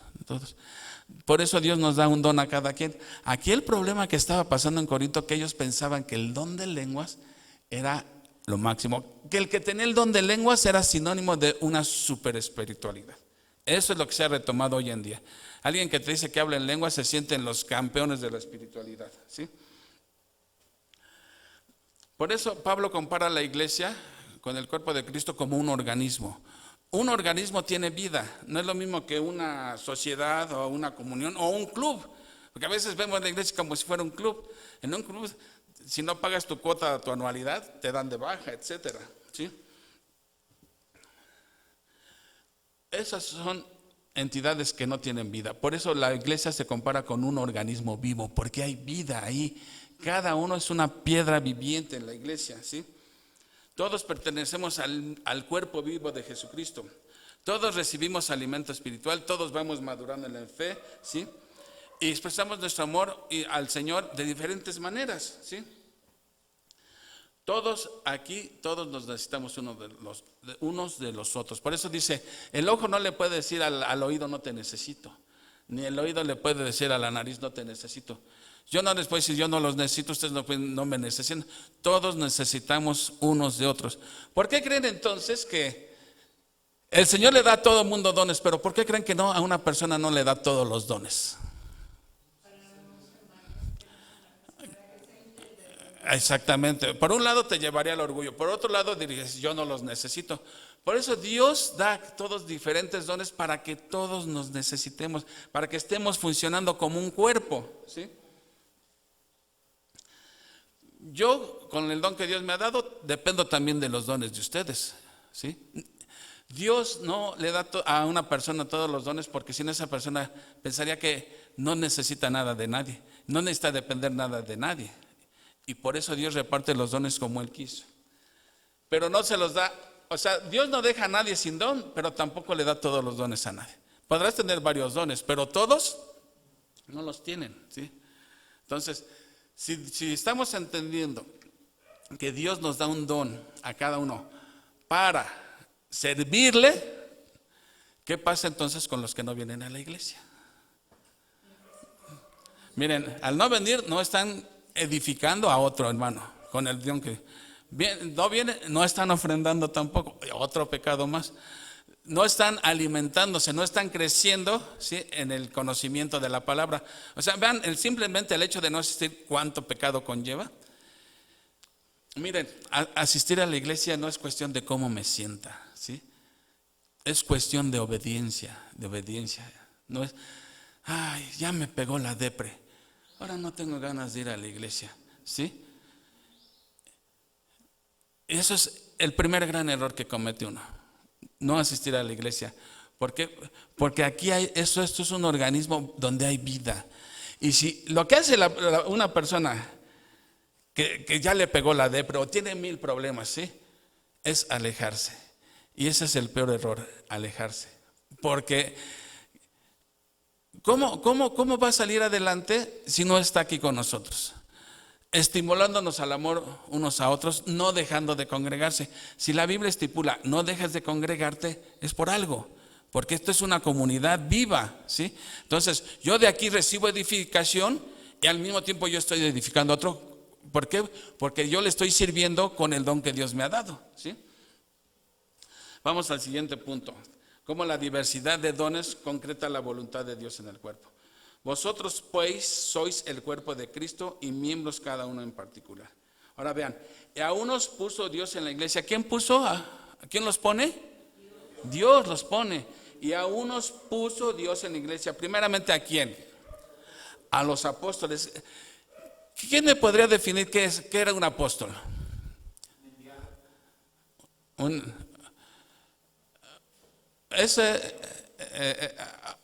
Por eso Dios nos da un don a cada quien. Aquí el problema que estaba pasando en Corinto, que ellos pensaban que el don de lenguas era lo máximo. Que el que tenía el don de lenguas era sinónimo de una super espiritualidad. Eso es lo que se ha retomado hoy en día. Alguien que te dice que habla en lenguas se sienten los campeones de la espiritualidad, ¿sí? Por eso Pablo compara la iglesia con el cuerpo de Cristo como un organismo. Un organismo tiene vida, no es lo mismo que una sociedad o una comunión o un club, porque a veces vemos la iglesia como si fuera un club. En un club, si no pagas tu cuota, tu anualidad, te dan de baja, etcétera, ¿sí? Esas son entidades que no tienen vida. Por eso la iglesia se compara con un organismo vivo, porque hay vida ahí. Cada uno es una piedra viviente en la iglesia, ¿sí? Todos pertenecemos al cuerpo vivo de Jesucristo. Todos recibimos alimento espiritual, todos vamos madurando en la fe, ¿sí? Y expresamos nuestro amor al Señor de diferentes maneras, ¿sí? Todos aquí, todos nos necesitamos unos de los otros. Por eso dice, el ojo no le puede decir al oído no te necesito, ni el oído le puede decir a la nariz no te necesito. Yo no les puedo decir yo no los necesito, ustedes no me necesitan. Todos necesitamos unos de otros. ¿Por qué creen entonces que el Señor le da a todo el mundo dones, pero por qué creen que no a una persona no le da todos los dones? Exactamente. Por un lado te llevaría al orgullo, por otro lado dirías yo no los necesito. Por eso Dios da a todos diferentes dones para que todos nos necesitemos, para que estemos funcionando como un cuerpo, ¿sí? Yo, con el don que Dios me ha dado, dependo también de los dones de ustedes, ¿sí? Dios no le da a una persona todos los dones porque si no esa persona pensaría que no necesita nada de nadie, no necesita depender nada de nadie. Y por eso Dios reparte los dones como Él quiso. Pero no se los da, o sea, Dios no deja a nadie sin don, pero tampoco le da todos los dones a nadie. Podrás tener varios dones, pero todos no los tienen, ¿sí? Entonces, si estamos entendiendo que Dios nos da un don a cada uno para servirle, ¿qué pasa entonces con los que no vienen a la iglesia? Miren, al no venir no están edificando a otro hermano con el don que no viene, no están ofrendando tampoco, otro pecado más. No están alimentándose, no están creciendo, ¿sí?, en el conocimiento de la palabra. O sea, vean, simplemente el hecho de no asistir, cuánto pecado conlleva. Miren, asistir a la iglesia no es cuestión de cómo me sienta, ¿sí? Es cuestión de obediencia, No es, ay, ya me pegó la depre, ahora no tengo ganas de ir a la iglesia, ¿sí? Eso es el primer gran error que comete uno. No asistir a la iglesia. ¿Por qué? Porque aquí esto es un organismo donde hay vida. Y si lo que hace una persona que ya le pegó la depre o tiene 1000 problemas, ¿sí?, es alejarse. Y ese es el peor error, alejarse. Porque ¿cómo va a salir adelante si no está aquí con nosotros? Estimulándonos al amor unos a otros, no dejando de congregarse. Si la Biblia estipula no dejes de congregarte, es por algo, porque esto es una comunidad viva, ¿sí? Entonces yo de aquí recibo edificación y al mismo tiempo yo estoy edificando a otro. ¿Por qué? Porque yo le estoy sirviendo con el don que Dios me ha dado, ¿sí? Vamos al siguiente punto. Cómo la diversidad de dones concreta la voluntad de Dios en el cuerpo. Vosotros pues sois el cuerpo de Cristo y miembros cada uno en particular. Ahora vean, a unos puso Dios en la iglesia. ¿Quién puso? ¿A quién los pone? Dios los pone. Y a unos puso Dios en la iglesia. Primeramente, ¿a quién? A los apóstoles. ¿Quién me podría definir qué era un apóstol?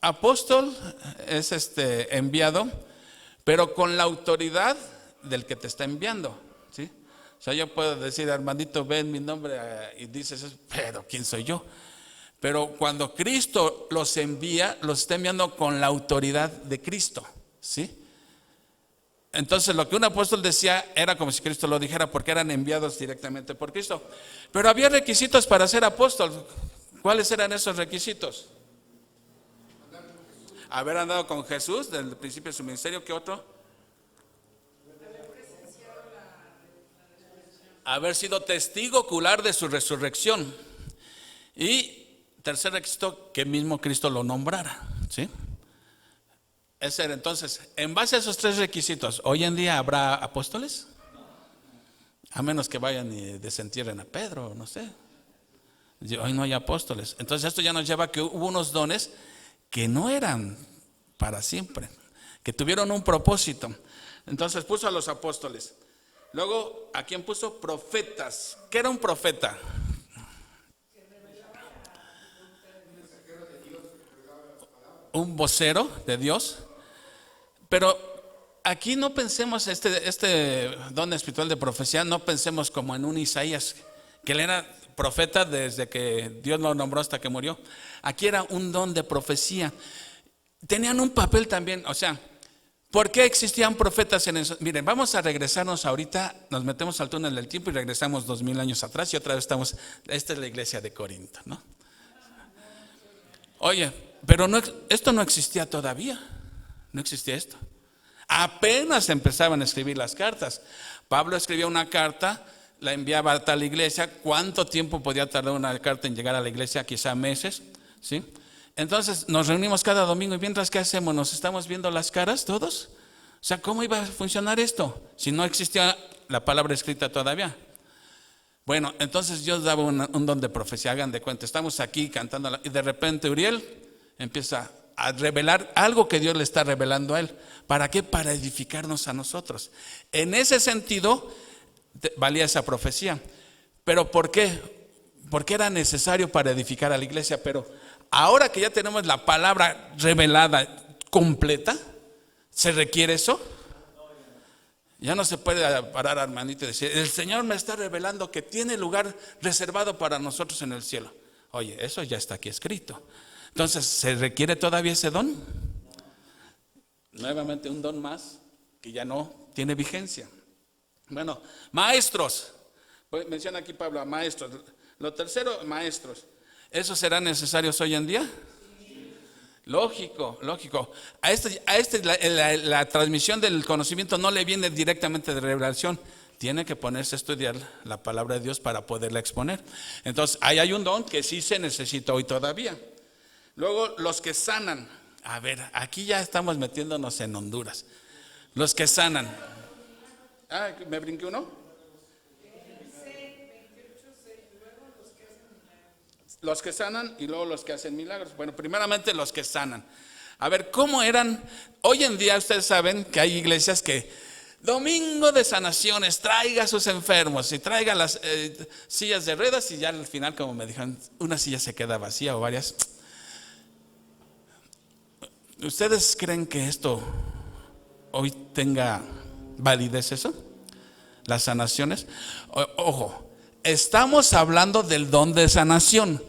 Apóstol es enviado, pero con la autoridad del que te está enviando, ¿sí? O sea, yo puedo decir, Armandito, ven mi nombre, y dices, pero ¿quién soy yo? Pero cuando Cristo los envía, los está enviando con la autoridad de Cristo, ¿sí? Entonces lo que un apóstol decía era como si Cristo lo dijera, porque eran enviados directamente por Cristo. Pero había requisitos para ser apóstol. ¿Cuáles eran esos requisitos? Haber andado con Jesús desde el principio de su ministerio. ¿Qué otro? Haber sido testigo ocular de su resurrección. Y tercer requisito, que mismo Cristo lo nombrara, ¿sí? Ese era. Entonces, en base a esos 3 requisitos, ¿hoy en día habrá apóstoles? a menos que vayan y desentierren a Pedro, no sé. Hoy no hay apóstoles. Entonces esto ya nos lleva a que hubo unos dones que no eran para siempre, que tuvieron un propósito. Entonces puso a los apóstoles. Luego, ¿a quién puso? Profetas. ¿Qué era un profeta? Un vocero de Dios. Pero aquí no pensemos este don espiritual de profecía, no pensemos como en un Isaías, que él era profeta desde que Dios lo nombró hasta que murió. Aquí era un don de profecía. Tenían un papel también, o sea, ¿por qué existían profetas en eso? Miren, vamos a regresarnos ahorita, nos metemos al túnel del tiempo y regresamos 2000 años atrás y otra vez estamos, esta es la iglesia de Corinto, ¿no? Oye, pero esto no existía todavía, no existía esto. Apenas empezaban a escribir las cartas. Pablo escribía una carta, la enviaba a tal iglesia. ¿Cuánto tiempo podía tardar una carta en llegar a la iglesia? Quizá meses, ¿sí? Entonces nos reunimos cada domingo y mientras, ¿qué hacemos? ¿Nos estamos viendo las caras todos? O sea, ¿cómo iba a funcionar esto si no existía la palabra escrita todavía? Bueno, entonces Dios daba un don de profecía. Hagan de cuenta, estamos aquí cantando y de repente Uriel empieza a revelar algo que Dios le está revelando a él. ¿Para qué? Para edificarnos a nosotros. En ese sentido valía esa profecía. ¿Pero por qué? Porque era necesario para edificar a la iglesia. Pero ahora que ya tenemos la palabra revelada completa, ¿se requiere eso? Ya no se puede parar, hermanito, y decir, el Señor me está revelando que tiene lugar reservado para nosotros en el cielo. Oye, eso ya está aquí escrito. Entonces, ¿se requiere todavía ese don? Nuevamente un don más que ya no tiene vigencia. Bueno, maestros. Menciona aquí Pablo a maestros. Lo tercero, maestros. ¿Esos serán necesarios hoy en día? Lógico, lógico. A la transmisión del conocimiento no le viene directamente de revelación. Tiene que ponerse a estudiar la palabra de Dios para poderla exponer. Entonces, ahí hay un don que sí se necesita hoy todavía. Luego, los que sanan. A ver, aquí ya estamos metiéndonos en Honduras. Los que sanan. Ah, ¿me brinqué uno? Los que sanan y luego los que hacen milagros. Bueno, primeramente los que sanan. A ver, ¿cómo eran? Hoy en día ustedes saben que hay iglesias que domingo de sanaciones, traiga a sus enfermos y traiga las sillas de ruedas y ya al final, como me dijeron, una silla se queda vacía o varias. ¿Ustedes creen que esto hoy tenga validez eso? Las sanaciones. Ojo, estamos hablando del don de sanación.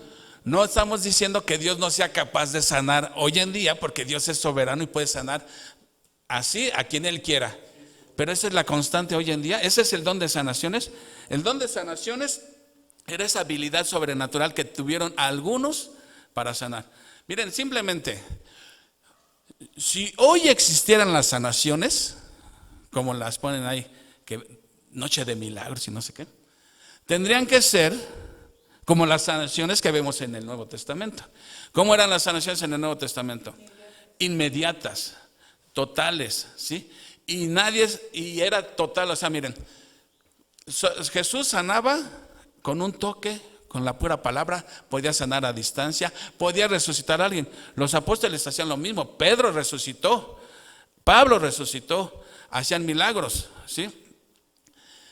No estamos diciendo que Dios no sea capaz de sanar hoy en día, porque Dios es soberano y puede sanar así a quien Él quiera. Pero esa es la constante hoy en día. Ese es el don de sanaciones. El don de sanaciones era esa habilidad sobrenatural que tuvieron algunos para sanar. Miren, simplemente, si hoy existieran las sanaciones, como las ponen ahí, que noche de milagros y no sé qué, tendrían que ser como las sanaciones que vemos en el Nuevo Testamento. ¿Cómo eran las sanaciones en el Nuevo Testamento? Inmediatas, totales, ¿sí? Y era total, o sea, miren, Jesús sanaba con un toque, con la pura palabra, podía sanar a distancia, podía resucitar a alguien. Los apóstoles hacían lo mismo. Pedro resucitó, Pablo resucitó, hacían milagros, ¿sí?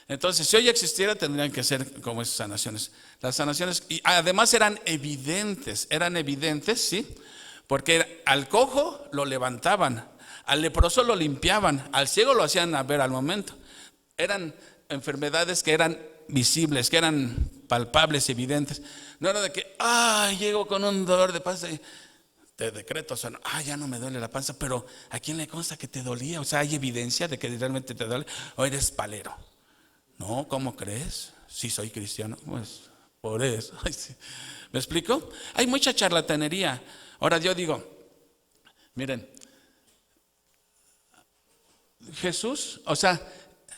Entonces, si hoy existiera, tendrían que ser como esas sanaciones. Las sanaciones, y además eran evidentes, ¿sí? Porque al cojo lo levantaban, al leproso lo limpiaban, al ciego lo hacían ver al momento. Eran enfermedades que eran visibles, que eran palpables, evidentes. No era de que, llego con un dolor de panza y te decreto, o sea, ya no me duele la panza, pero ¿a quién le consta que te dolía? O sea, ¿hay evidencia de que realmente te duele? ¿O eres palero? No, ¿cómo crees? Si soy cristiano, pues por eso. ¿Me explico? Hay mucha charlatanería. Ahora yo digo, miren, Jesús, o sea,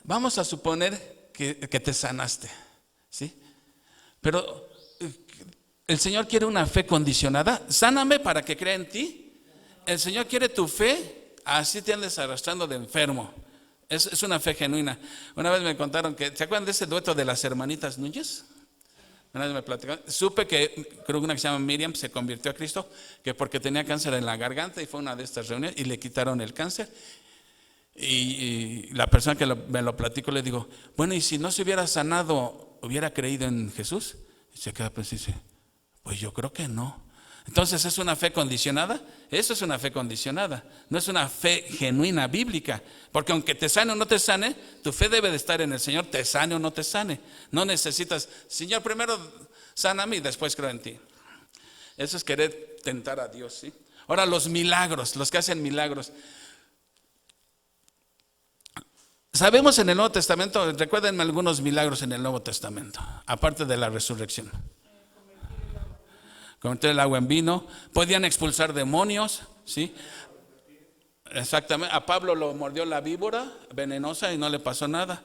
vamos a suponer que te sanaste, ¿sí? Pero el Señor quiere una fe condicionada. Sáname para que crea en ti. El Señor quiere tu fe, así te andes arrastrando de enfermo. Es una fe genuina. Una vez me contaron que, ¿se acuerdan de ese dueto de las hermanitas Núñez? Una vez me platicaron, supe que creo que una que se llama Miriam se convirtió a Cristo, que porque tenía cáncer en la garganta y fue a una de estas reuniones y le quitaron el cáncer. Y la persona que me lo platicó le digo, bueno, y si no se hubiera sanado, ¿hubiera creído en Jesús? Y se queda pues y dice, pues yo creo que no. Entonces, ¿es una fe condicionada? Eso es una fe condicionada, no es una fe genuina, bíblica. Porque aunque te sane o no te sane, tu fe debe de estar en el Señor, te sane o no te sane. No necesitas, Señor, primero sáname y después creo en ti. Eso es querer tentar a Dios, ¿sí? Ahora, los milagros, los que hacen milagros. Sabemos en el Nuevo Testamento, recuérdenme algunos milagros en el Nuevo Testamento, aparte de la resurrección. Convertir el agua en vino, podían expulsar demonios, ¿sí? Exactamente, a Pablo lo mordió la víbora venenosa y no le pasó nada.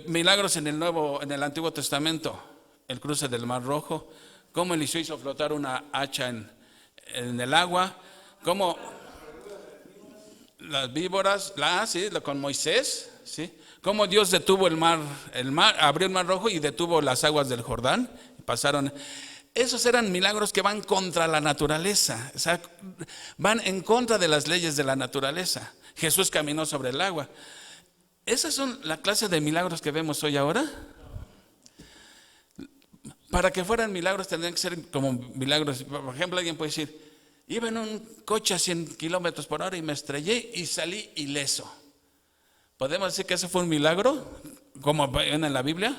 Milagros en el Antiguo Testamento, el cruce del Mar Rojo, cómo Eliseo hizo flotar una hacha en el agua, cómo las víboras, con Moisés, ¿sí? Cómo Dios detuvo el mar, abrió el Mar Rojo y detuvo las aguas del Jordán, pasaron. Esos eran milagros que van contra la naturaleza, o sea, van en contra de las leyes de la naturaleza. Jesús caminó sobre el agua. Esas son la clase de milagros que vemos hoy ahora. Para que fueran milagros tendrían que ser como milagros. Por ejemplo, alguien puede decir, iba en un coche a 100 kilómetros por hora y me estrellé y salí ileso. ¿Podemos decir que ese fue un milagro? Como en la Biblia.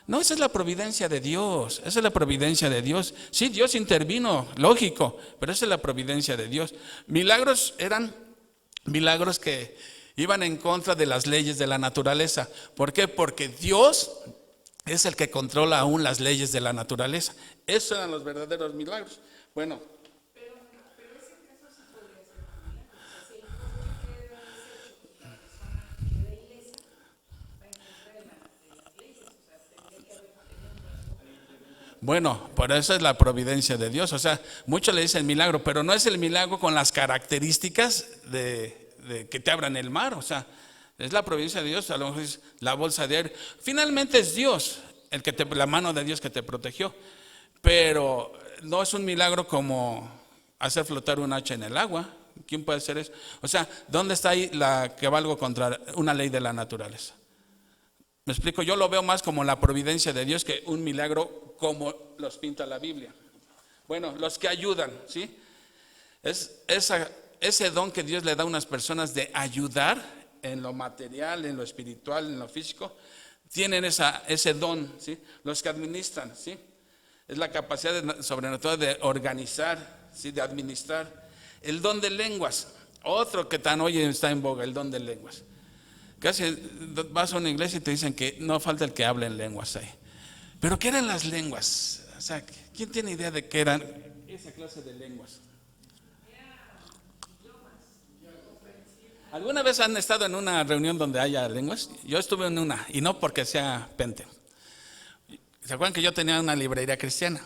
No, esa es la providencia de Dios, esa es la providencia de Dios. Sí, Dios intervino, lógico, pero esa es la providencia de Dios. Milagros eran milagros que iban en contra de las leyes de la naturaleza. ¿Por qué? Porque Dios es el que controla aún las leyes de la naturaleza. Esos eran los verdaderos milagros. Bueno. Bueno, por eso es la providencia de Dios. O sea, muchos le dicen milagro, pero no es el milagro con las características de que te abran el mar. O sea, es la providencia de Dios. A lo mejor es la bolsa de aire. Finalmente es Dios, la mano de Dios que te protegió. Pero no es un milagro como hacer flotar un hacha en el agua. ¿Quién puede hacer eso? O sea, ¿dónde está ahí la que valgo contra una ley de la naturaleza? Me explico, yo lo veo más como la providencia de Dios que un milagro como los pinta la Biblia. Bueno, los que ayudan, ¿sí? Ese don que Dios le da a unas personas de ayudar en lo material, en lo espiritual, en lo físico, tienen ese don, ¿sí? Los que administran, ¿sí? Es la capacidad sobrenatural de organizar, ¿sí? De administrar. El don de lenguas, otro que tan hoy está en boga, el don de lenguas. Casi vas a una iglesia y te dicen que no falta el que hable en lenguas ahí. Pero ¿qué eran las lenguas? O sea, ¿quién tiene idea de qué eran esa clase de lenguas? ¿Alguna vez han estado en una reunión donde haya lenguas? Yo estuve en una, y no porque sea pente. ¿Se acuerdan que yo tenía una librería cristiana?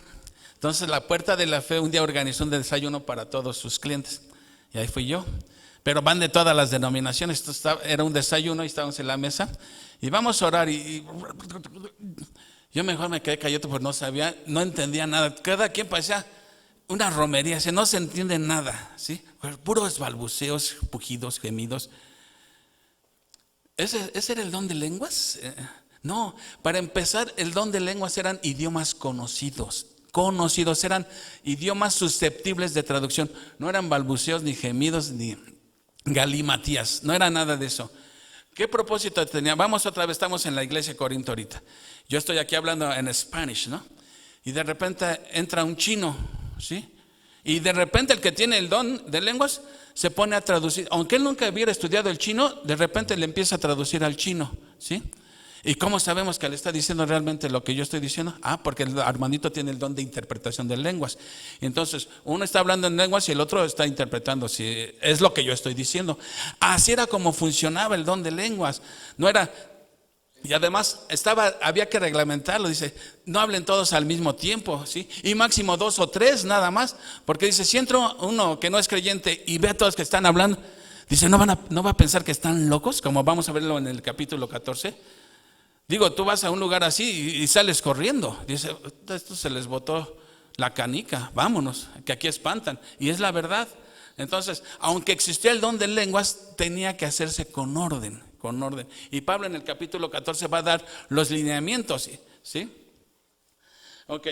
Entonces la Puerta de la Fe un día organizó un desayuno para todos sus clientes. Y ahí fui yo. Pero van de todas las denominaciones. Era un desayuno y estábamos en la mesa. Y vamos a orar. Y yo mejor me quedé callado porque no entendía nada. Cada quien parecía una romería. No se entiende nada, ¿sí? Puros balbuceos, pujidos, gemidos. ¿Ese era el don de lenguas? No, para empezar, el don de lenguas eran idiomas conocidos, eran idiomas susceptibles de traducción. No eran balbuceos, ni gemidos, ni galimatías, no era nada de eso. ¿Qué propósito tenía? Vamos otra vez, estamos en la iglesia de Corinto ahorita. Yo estoy aquí hablando en Spanish, ¿no? Y de repente entra un chino, ¿sí? Y de repente el que tiene el don de lenguas se pone a traducir. Aunque él nunca hubiera estudiado el chino, de repente le empieza a traducir al chino, ¿sí? ¿Y cómo sabemos que le está diciendo realmente lo que yo estoy diciendo? Porque el Armandito tiene el don de interpretación de lenguas. Entonces, uno está hablando en lenguas y el otro está interpretando si es lo que yo estoy diciendo. Así era como funcionaba el don de lenguas. No era, y además había que reglamentarlo. Dice, no hablen todos al mismo tiempo, ¿sí? Y máximo 2 o 3 nada más. Porque dice, si entra uno que no es creyente y ve a todos que están hablando, Dice, ¿no va a pensar que están locos? Como vamos a verlo en el capítulo 14. Digo, tú vas a un lugar así y sales corriendo. Dice, esto se les botó la canica, vámonos, que aquí espantan. Y es la verdad. Entonces, aunque existía el don de lenguas, tenía que hacerse con orden. Y Pablo en el capítulo 14 va a dar los lineamientos, ¿sí? Ok,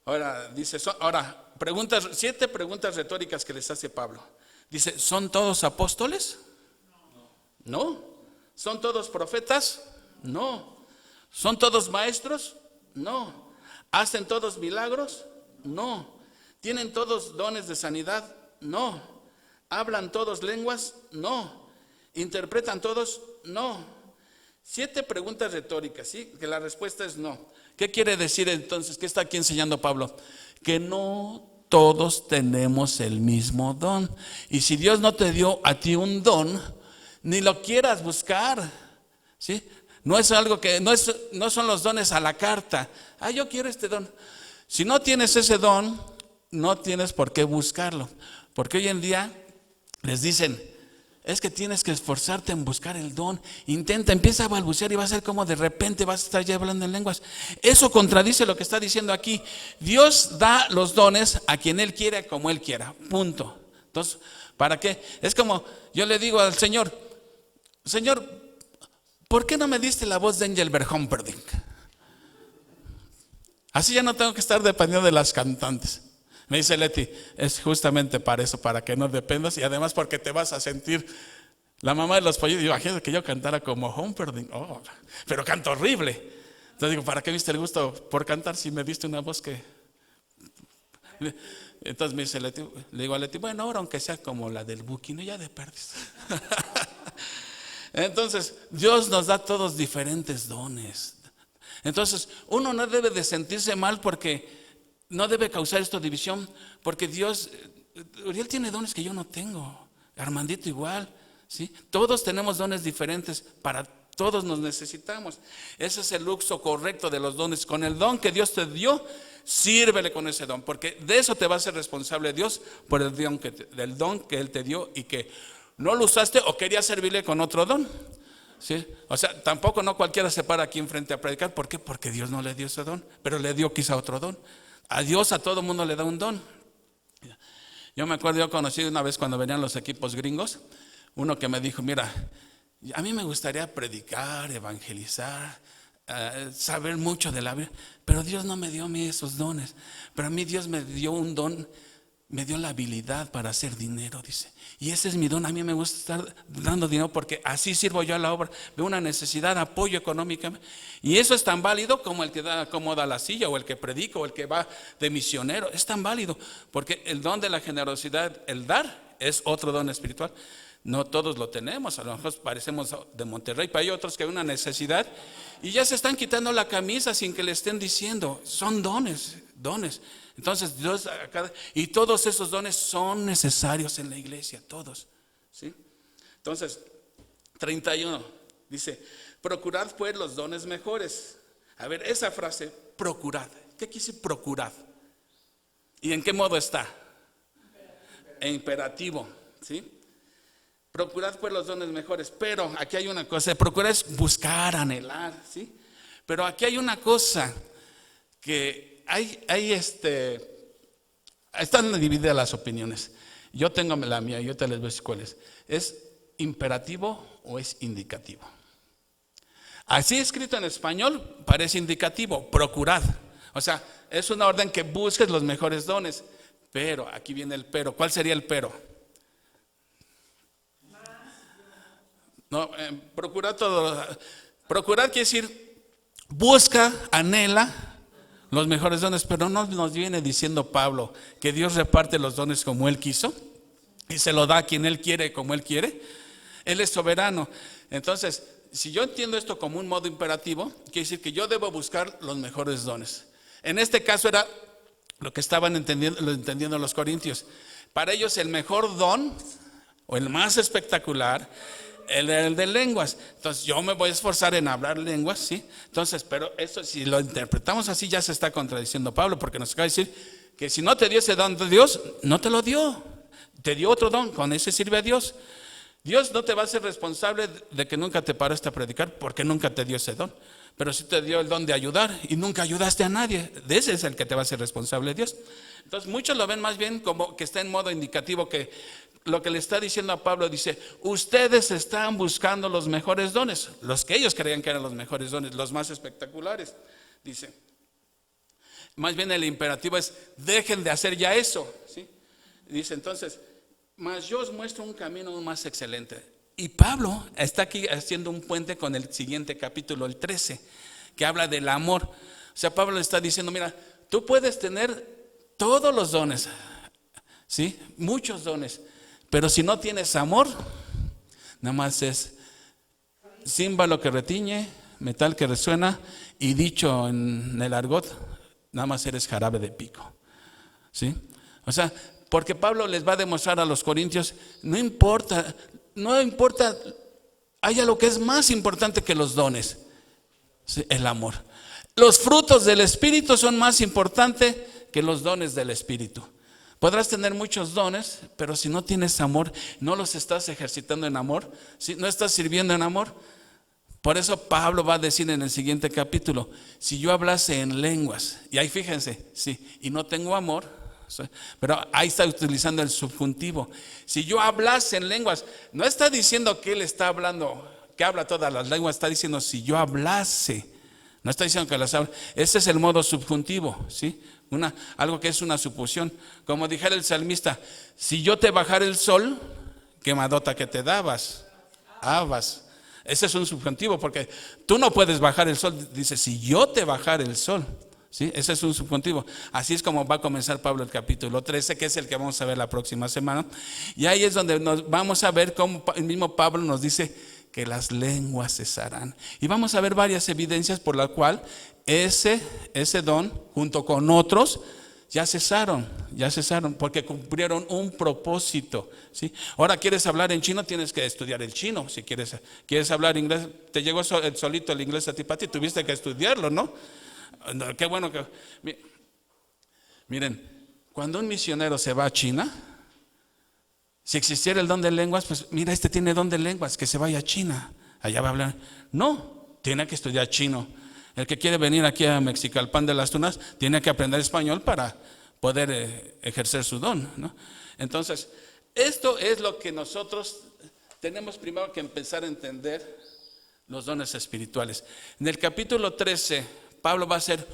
ahora dice, 7 preguntas retóricas que les hace Pablo. Dice, ¿son todos apóstoles? No. ¿Son todos profetas? No. ¿Son todos maestros? No. ¿Hacen todos milagros? No. ¿Tienen todos dones de sanidad? No. ¿Hablan todos lenguas? No. ¿Interpretan todos? No. 7 preguntas retóricas, ¿sí? Que la respuesta es no. ¿Qué quiere decir entonces? ¿Qué está aquí enseñando Pablo? Que no todos tenemos el mismo don. Y si Dios no te dio a ti un don, ni lo quieras buscar, ¿sí? No es algo que, no son los dones a la carta. Yo quiero este don. Si no tienes ese don, no tienes por qué buscarlo. Porque hoy en día les dicen, es que tienes que esforzarte en buscar el don. Empieza a balbucear y va a ser como de repente vas a estar ya hablando en lenguas. Eso contradice lo que está diciendo aquí. Dios da los dones a quien Él quiera, como Él quiera, punto. Entonces, ¿para qué? Es como yo le digo al Señor, Señor, ¿por qué no me diste la voz de Engelbert Humperdinck? Así ya no tengo que estar dependiendo de las cantantes. Me dice Leti, es justamente para eso, para que no dependas y además porque te vas a sentir la mamá de los pollitos. Imagínate que yo cantara como Humperdinck, pero canto horrible. Entonces digo, ¿para qué me diste el gusto por cantar si me diste una voz que...? Entonces me dice Leti, le digo a Leti, bueno, ahora aunque sea como la del Buki, no, ya de perdiz. Entonces, Dios nos da todos diferentes dones. Entonces, uno no debe de sentirse mal porque no debe causar esto división, porque Dios, Uriel tiene dones que yo no tengo, Armandito igual, ¿sí? Todos tenemos dones diferentes, para todos nos necesitamos. Ese es el uso correcto de los dones. Con el don que Dios te dio, sírvele con ese don, porque de eso te va a ser responsable Dios, por el del don que Él te dio y que no lo usaste o querías servirle con otro don, ¿sí? O sea, tampoco no cualquiera se para aquí enfrente a predicar. ¿Por qué? Porque Dios no le dio ese don, pero le dio quizá otro don. A Dios a todo mundo le da un don. Yo me acuerdo, yo conocí una vez cuando venían los equipos gringos, uno que me dijo, mira, a mí me gustaría predicar, evangelizar, saber mucho de la Biblia, pero Dios no me dio a mí esos dones. Pero a mí Dios me dio un don, me dio la habilidad para hacer dinero, dice. Y ese es mi don. A mí me gusta estar dando dinero porque así sirvo yo a la obra. Veo una necesidad, apoyo económicamente. Y eso es tan válido como el que acomoda la silla, o el que predica, o el que va de misionero. Es tan válido porque el don de la generosidad, el dar, es otro don espiritual. No todos lo tenemos. A lo mejor parecemos de Monterrey, pero hay otros que hay una necesidad y ya se están quitando la camisa sin que le estén diciendo. Son dones. Entonces Dios, y todos esos dones son necesarios en la iglesia, todos, ¿sí? Entonces 31 dice, procurad pues los dones mejores. A ver, esa frase, procurad, ¿qué quiere decir procurad? ¿Y en qué modo está? Imperativo, ¿sí? Procurad pues los dones mejores. Pero aquí hay una cosa, procurar es buscar, anhelar, ¿sí? Pero aquí hay una cosa que están divididas las opiniones. Yo tengo la mía, yo te les voy a decir cuál es. ¿Es imperativo o es indicativo? Así escrito en español parece indicativo, procurad. O sea, es una orden que busques los mejores dones. Pero, aquí viene el pero. ¿Cuál sería el pero? No, procurad todo. Procurad quiere decir, busca, anhela los mejores dones, pero no nos viene diciendo Pablo que Dios reparte los dones como Él quiso y se lo da a quien Él quiere como Él quiere. Él es soberano. Entonces, si yo entiendo esto como un modo imperativo, quiere decir que yo debo buscar los mejores dones. En este caso era lo que estaban entendiendo los corintios. Para ellos el mejor don, o el más espectacular, el de lenguas. Entonces yo me voy a esforzar en hablar lenguas, ¿sí? Entonces, pero eso, si lo interpretamos así, ya se está contradiciendo Pablo, porque nos acaba de decir que si no te dio ese don de Dios, no te lo dio. Te dio otro don, con ese sirve a Dios. Dios no te va a ser responsable de que nunca te paraste a predicar porque nunca te dio ese don. Pero sí te dio el don de ayudar y nunca ayudaste a nadie. De ese es el que te va a ser responsable Dios. Entonces muchos lo ven más bien como que está en modo indicativo, que lo que le está diciendo a Pablo, dice, ustedes están buscando los mejores dones, los que ellos creían que eran los mejores dones, los más espectaculares. Dice, más bien el imperativo es, dejen de hacer ya eso, ¿sí? Dice entonces, mas yo os muestro un camino aún más excelente. Y Pablo está aquí haciendo un puente con el siguiente capítulo, el 13, que habla del amor. O sea, Pablo está diciendo, mira, tú puedes tener todos los dones, ¿sí? Muchos dones, pero si no tienes amor, nada más es címbalo que retiñe, metal que resuena, y dicho en el argot, nada más eres jarabe de pico, ¿sí? O sea, porque Pablo les va a demostrar a los corintios, no importa, hay algo que es más importante que los dones, ¿sí? El amor. Los frutos del Espíritu son más importantes que los dones del Espíritu. Podrás tener muchos dones, pero si no tienes amor, no los estás ejercitando en amor, si no estás sirviendo en amor. Por eso Pablo va a decir en el siguiente capítulo, si yo hablase en lenguas, y ahí fíjense, sí, y no tengo amor, pero ahí está utilizando el subjuntivo. Si yo hablase en lenguas, no está diciendo que él está hablando, que habla todas las lenguas, está diciendo si yo hablase, no está diciendo que las habla. Ese es el modo subjuntivo, ¿sí? Algo que es una suposición. Como dijera el salmista, si yo te bajara el sol, quemadota que te dabas. Ese es un subjuntivo, porque tú no puedes bajar el sol. Dice, si yo te bajara el sol, ¿sí? Ese es un subjuntivo. Así es como va a comenzar Pablo el capítulo 13, que es el que vamos a ver la próxima semana. Y ahí es donde nos vamos a ver cómo el mismo Pablo nos dice que las lenguas cesarán. Y vamos a ver varias evidencias por la cual ese don, junto con otros, ya cesaron, porque cumplieron un propósito, ¿sí? Ahora quieres hablar en chino, tienes que estudiar el chino. Si quieres hablar inglés, te llegó solito el inglés a ti, para ti, tuviste que estudiarlo, ¿no? Qué bueno que... Miren, cuando un misionero se va a China, si existiera el don de lenguas, pues mira, este tiene don de lenguas, que se vaya a China, allá va a hablar. No, tiene que estudiar chino. El que quiere venir aquí a Mexicalpan de las Tunas tiene que aprender español para poder ejercer su don, ¿no? Entonces, esto es lo que nosotros tenemos primero que empezar a entender, los dones espirituales. En el capítulo 13, Pablo va a hacer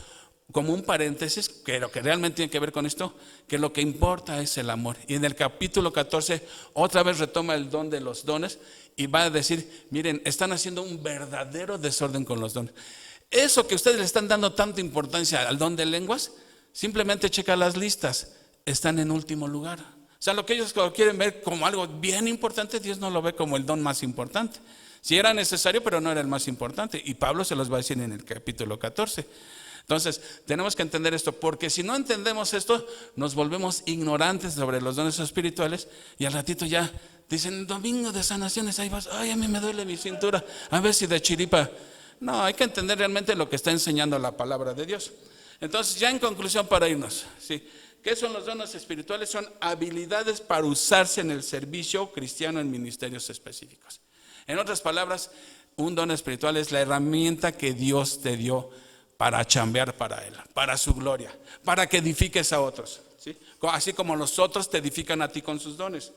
como un paréntesis, que lo que realmente tiene que ver con esto, que lo que importa es el amor. Y en el capítulo 14, otra vez retoma el don de los dones y va a decir, miren, están haciendo un verdadero desorden con los dones. Eso que ustedes le están dando tanta importancia al don de lenguas, simplemente checa las listas, están en último lugar. O sea, lo que ellos quieren ver como algo bien importante, Dios no lo ve como el don más importante. Sí era necesario, pero no era el más importante. Y Pablo se los va a decir en el capítulo 14. Entonces, tenemos que entender esto, porque si no entendemos esto, nos volvemos ignorantes sobre los dones espirituales y al ratito ya dicen, domingo de sanaciones, ahí vas, ay, a mí me duele mi cintura, a ver si de chiripa. No, hay que entender realmente lo que está enseñando la palabra de Dios. Entonces, ya en conclusión para irnos, ¿sí? ¿Qué son los dones espirituales? Son habilidades para usarse en el servicio cristiano en ministerios específicos. En otras palabras, un don espiritual es la herramienta que Dios te dio para chambear para Él, para su gloria, para que edifiques a otros, ¿sí? Así como los otros te edifican a ti con sus dones.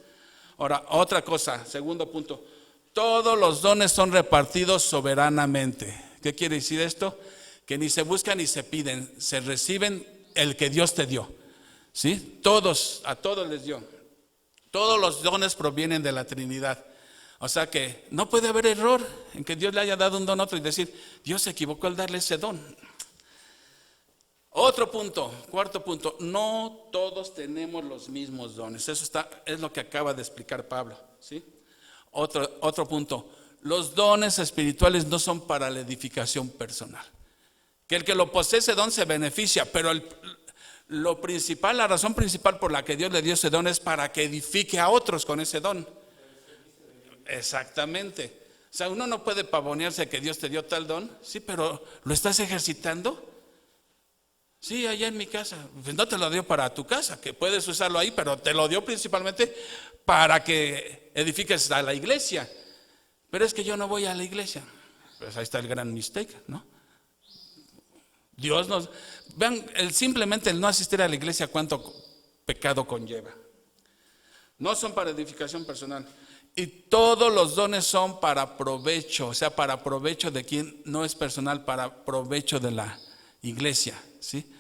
Ahora, otra cosa, segundo punto, todos los dones son repartidos soberanamente. ¿Qué quiere decir esto? Que ni se buscan ni se piden, se reciben el que Dios te dio, ¿sí? A todos les dio. Todos los dones provienen de la Trinidad. O sea que no puede haber error en que Dios le haya dado un don a otro y decir, Dios se equivocó al darle ese don. Otro punto, cuarto punto, no todos tenemos los mismos dones. Eso es lo que acaba de explicar Pablo, ¿sí? Otro punto, los dones espirituales no son para la edificación personal. Que el que lo posee ese don se beneficia, pero la razón principal por la que Dios le dio ese don es para que edifique a otros con ese don. Exactamente. O sea, uno no puede pavonearse que Dios te dio tal don, sí, pero ¿lo estás ejercitando? Sí, allá en mi casa. Pues no te lo dio para tu casa, que puedes usarlo ahí, pero te lo dio principalmente para que edifiques a la iglesia. Pero es que yo no voy a la iglesia. Pues ahí está el gran mistake, ¿no? Dios nos... Vean, simplemente el no asistir a la iglesia, cuánto pecado conlleva. No son para edificación personal. Y todos los dones son para provecho, o sea, para provecho de quien no es personal, para provecho de la iglesia, ¿sí?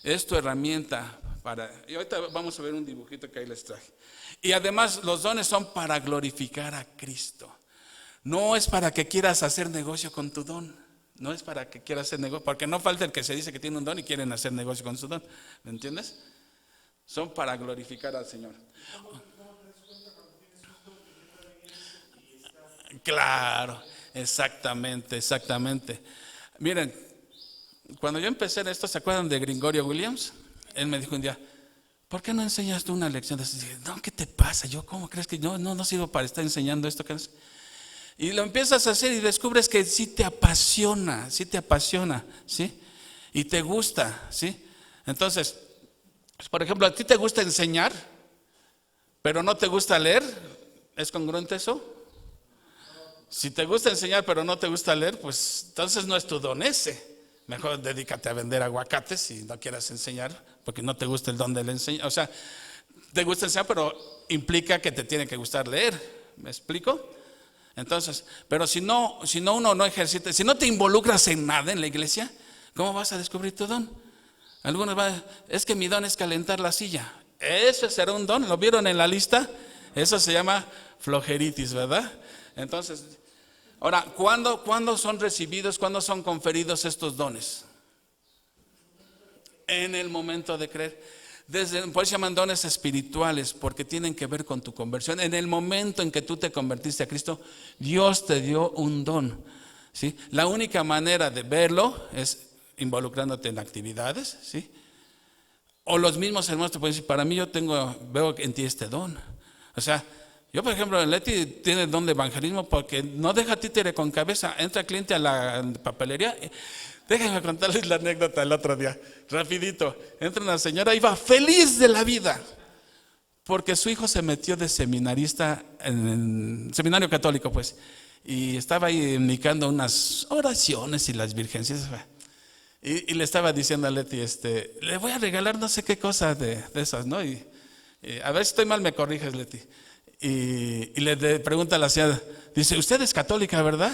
Es tu herramienta para... Y ahorita vamos a ver un dibujito que ahí les traje. Y además los dones son para glorificar a Cristo. No es para que quieras hacer negocio con tu don. No es para que quieras hacer negocio, porque no falta el que se dice que tiene un don y quieren hacer negocio con su don. ¿Me entiendes? Son para glorificar al Señor. Claro, exactamente. Miren, cuando yo empecé en esto, ¿se acuerdan de Gregorio Williams? Él me dijo un día, ¿por qué no enseñas tú una lección? Dije, no, ¿qué te pasa? Yo, ¿cómo crees que yo no sirvo para estar enseñando esto? Y lo empiezas a hacer y descubres que sí te apasiona, ¿sí? Y te gusta, ¿sí? Entonces, por ejemplo, ¿a ti te gusta enseñar, pero no te gusta leer? ¿Es congruente eso? Si te gusta enseñar, pero no te gusta leer, pues entonces no es tu don ese. Mejor dedícate a vender aguacates si no quieres enseñar, porque no te gusta el don del enseñar. O sea, te gusta enseñar, pero implica que te tiene que gustar leer. ¿Me explico? Entonces, pero si no uno no ejercita, si no te involucras en nada en la iglesia, ¿cómo vas a descubrir tu don? Algunos van, es que mi don es calentar la silla. Eso será un don, ¿lo vieron en la lista? Eso se llama flojeritis, ¿verdad? Entonces, ahora, ¿cuándo son recibidos, cuándo son conferidos estos dones? En el momento de creer. Por eso se llaman dones espirituales, porque tienen que ver con tu conversión. En el momento en que tú te convertiste a Cristo, Dios te dio un don, ¿sí? La única manera de verlo es involucrándote en actividades, ¿sí? O los mismos hermanos te pueden decir, para mí veo en ti este don. O sea, yo por ejemplo, Leti tiene el don de evangelismo porque no deja títere con cabeza. Entra cliente a la papelería. Déjenme contarles la anécdota el otro día, rapidito. Entra una señora, iba feliz de la vida, porque su hijo se metió de seminarista en el seminario católico, pues, y estaba ahí indicando unas oraciones y las virgencias. Y le estaba diciendo a Leti, le voy a regalar no sé qué cosa de esas, ¿no? Y a ver si estoy mal, me corriges, Leti. Y le pregunta a la señora, dice, ¿usted es católica, verdad?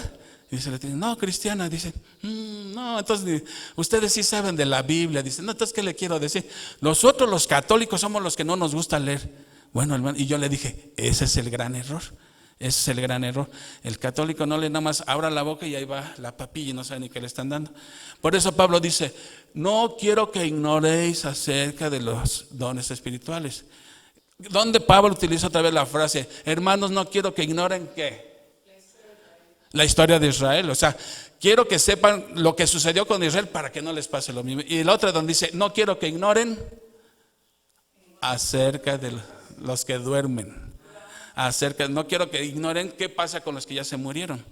Y dice, no, cristiana. Dice, no, entonces ustedes sí saben de la Biblia. Dice, no, entonces ¿qué le quiero decir? Nosotros los católicos somos los que no nos gusta leer. Bueno, hermano, y yo le dije, ese es el gran error. Ese es el gran error. El católico no lee nada más, abra la boca y ahí va la papilla y no sabe ni qué le están dando. Por eso Pablo dice, no quiero que ignoréis acerca de los dones espirituales. ¿Dónde Pablo utiliza otra vez la frase, hermanos, no quiero que ignoren qué? La historia de Israel. O sea, quiero que sepan lo que sucedió con Israel para que no les pase lo mismo. Y la otra donde dice, no quiero que ignoren acerca de los que duermen. No quiero que ignoren qué pasa con los que ya se murieron.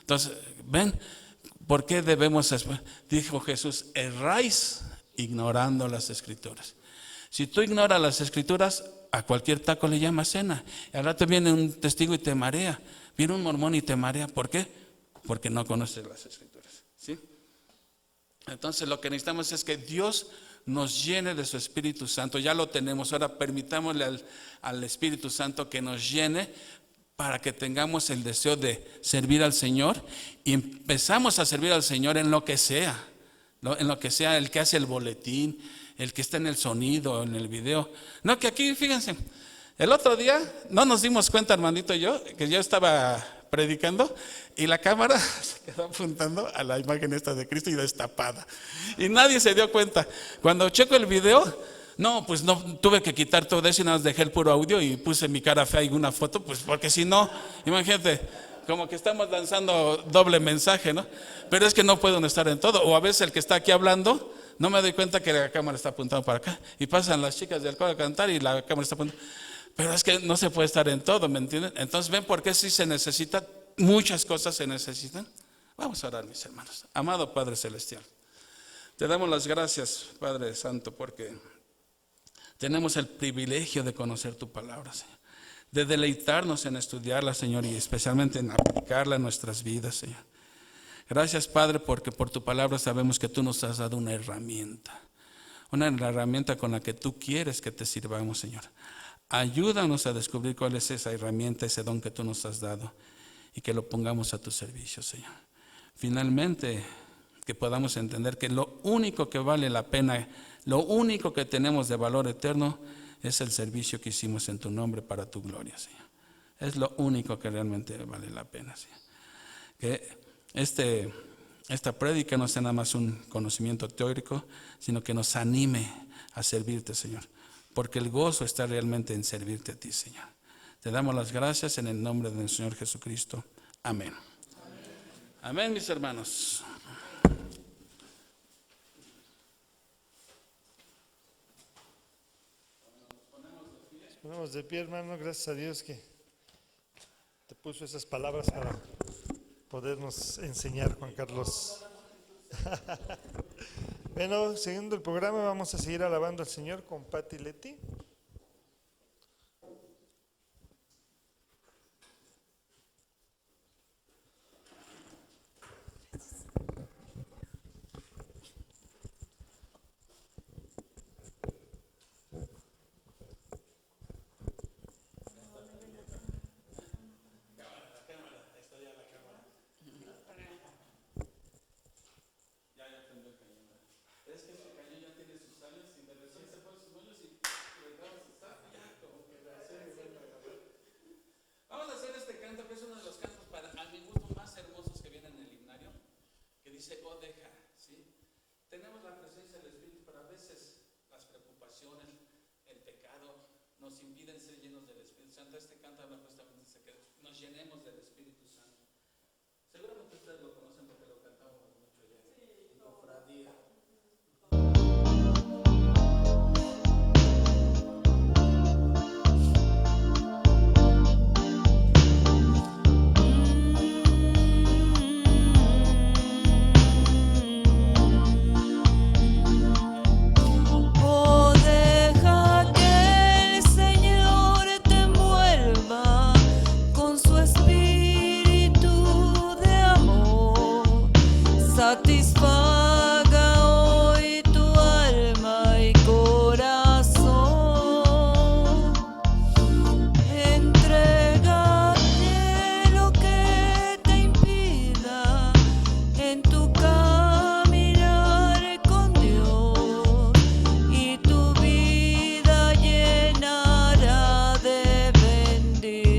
Entonces, ven, ¿por qué debemos? Dijo Jesús, erráis ignorando las escrituras. Si tú ignoras las escrituras, a cualquier taco le llama cena. Y al rato viene un testigo y te marea. Viene un mormón y te marea. ¿Por qué? Porque no conoces las escrituras, ¿sí? Entonces lo que necesitamos es que Dios nos llene de su Espíritu Santo. Ya lo tenemos. Ahora permitámosle al Espíritu Santo que nos llene para que tengamos el deseo de servir al Señor. Y empezamos a servir al Señor en lo que sea, ¿no? En lo que sea, el que hace el boletín, el que está en el sonido, en el video. No, que aquí, fíjense, el otro día no nos dimos cuenta, hermanito y yo, que yo estaba predicando y la cámara se quedó apuntando a la imagen esta de Cristo y destapada. Y nadie se dio cuenta. Cuando checo el video, no, pues no, tuve que quitar todo eso y nada más dejé el puro audio y puse mi cara fea y una foto, pues porque si no, imagínate, como que estamos lanzando doble mensaje, ¿no? Pero es que no puedo estar en todo. O a veces el que está aquí hablando, no me doy cuenta que la cámara está apuntando para acá. Y pasan las chicas del coro a cantar y la cámara está apuntando. Pero es que no se puede estar en todo, ¿me entienden? Entonces, ¿ven por qué sí se necesita? Muchas cosas se necesitan. Vamos a orar, mis hermanos. Amado Padre Celestial, Te damos las gracias, Padre Santo, porque tenemos el privilegio de conocer tu palabra, Señor, de deleitarnos en estudiarla, Señor, y especialmente en aplicarla en nuestras vidas, Señor. Gracias, Padre, porque por tu palabra sabemos que tú nos has dado una herramienta con la que tú quieres que te sirvamos, Señor. Ayúdanos a descubrir cuál es esa herramienta, ese don que tú nos has dado, y que lo pongamos a tu servicio, Señor. Finalmente, que podamos entender que lo único que vale la pena, lo único que tenemos de valor eterno es el servicio que hicimos en tu nombre para tu gloria, Señor. Es lo único que realmente vale la pena, Señor. Que esta prédica no sea nada más un conocimiento teórico, sino que nos anime a servirte, Señor, porque el gozo está realmente en servirte a ti, Señor. Te damos las gracias en el nombre del Señor Jesucristo. Amén. Amén, mis hermanos. Ponemos de pie, hermano, gracias a Dios que te puso esas palabras para podernos enseñar, Juan Carlos. Bueno, siguiendo el programa, vamos a seguir alabando al Señor con Pati Leti. Vamos a hacer este canto, que es uno de los cantos para a mi gusto más hermosos que vienen en el himnario, que dice, oh deja, ¿sí? Tenemos la presencia del Espíritu, pero a veces las preocupaciones, el pecado, nos impiden ser llenos del Espíritu Santo. Este canto habla justamente de que nos llenemos del Espíritu Santo. Seguramente ustedes lo conocen porque lo cantábamos mucho ya en cofradía. Oh, deja que el Señor te envuelva con su espíritu de amor. Satisfaga hoy tu alma y corazón. Entrégate lo que te impida en tu caminar con Dios, y tu vida llenará de bendición.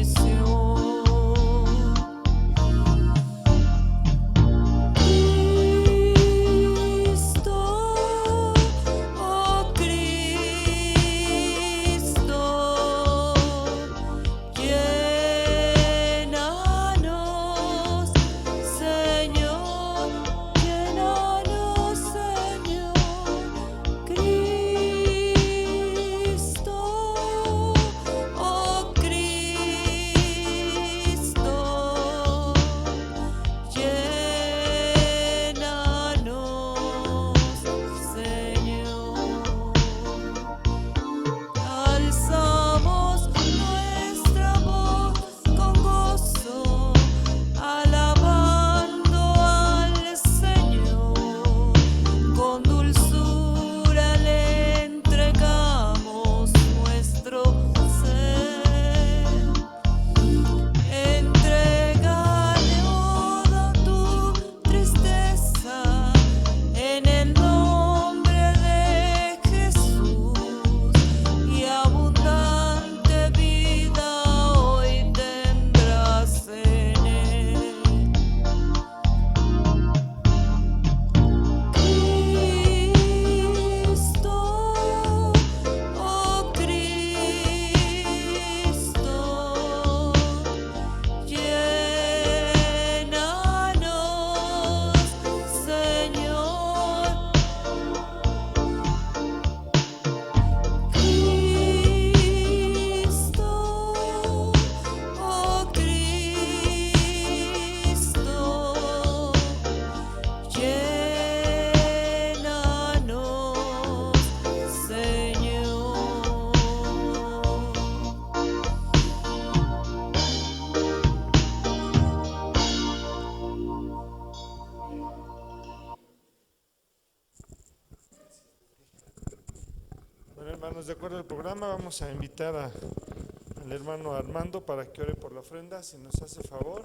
Hermanos, de acuerdo al programa, vamos a invitar al hermano Armando para que ore por la ofrenda, si nos hace favor.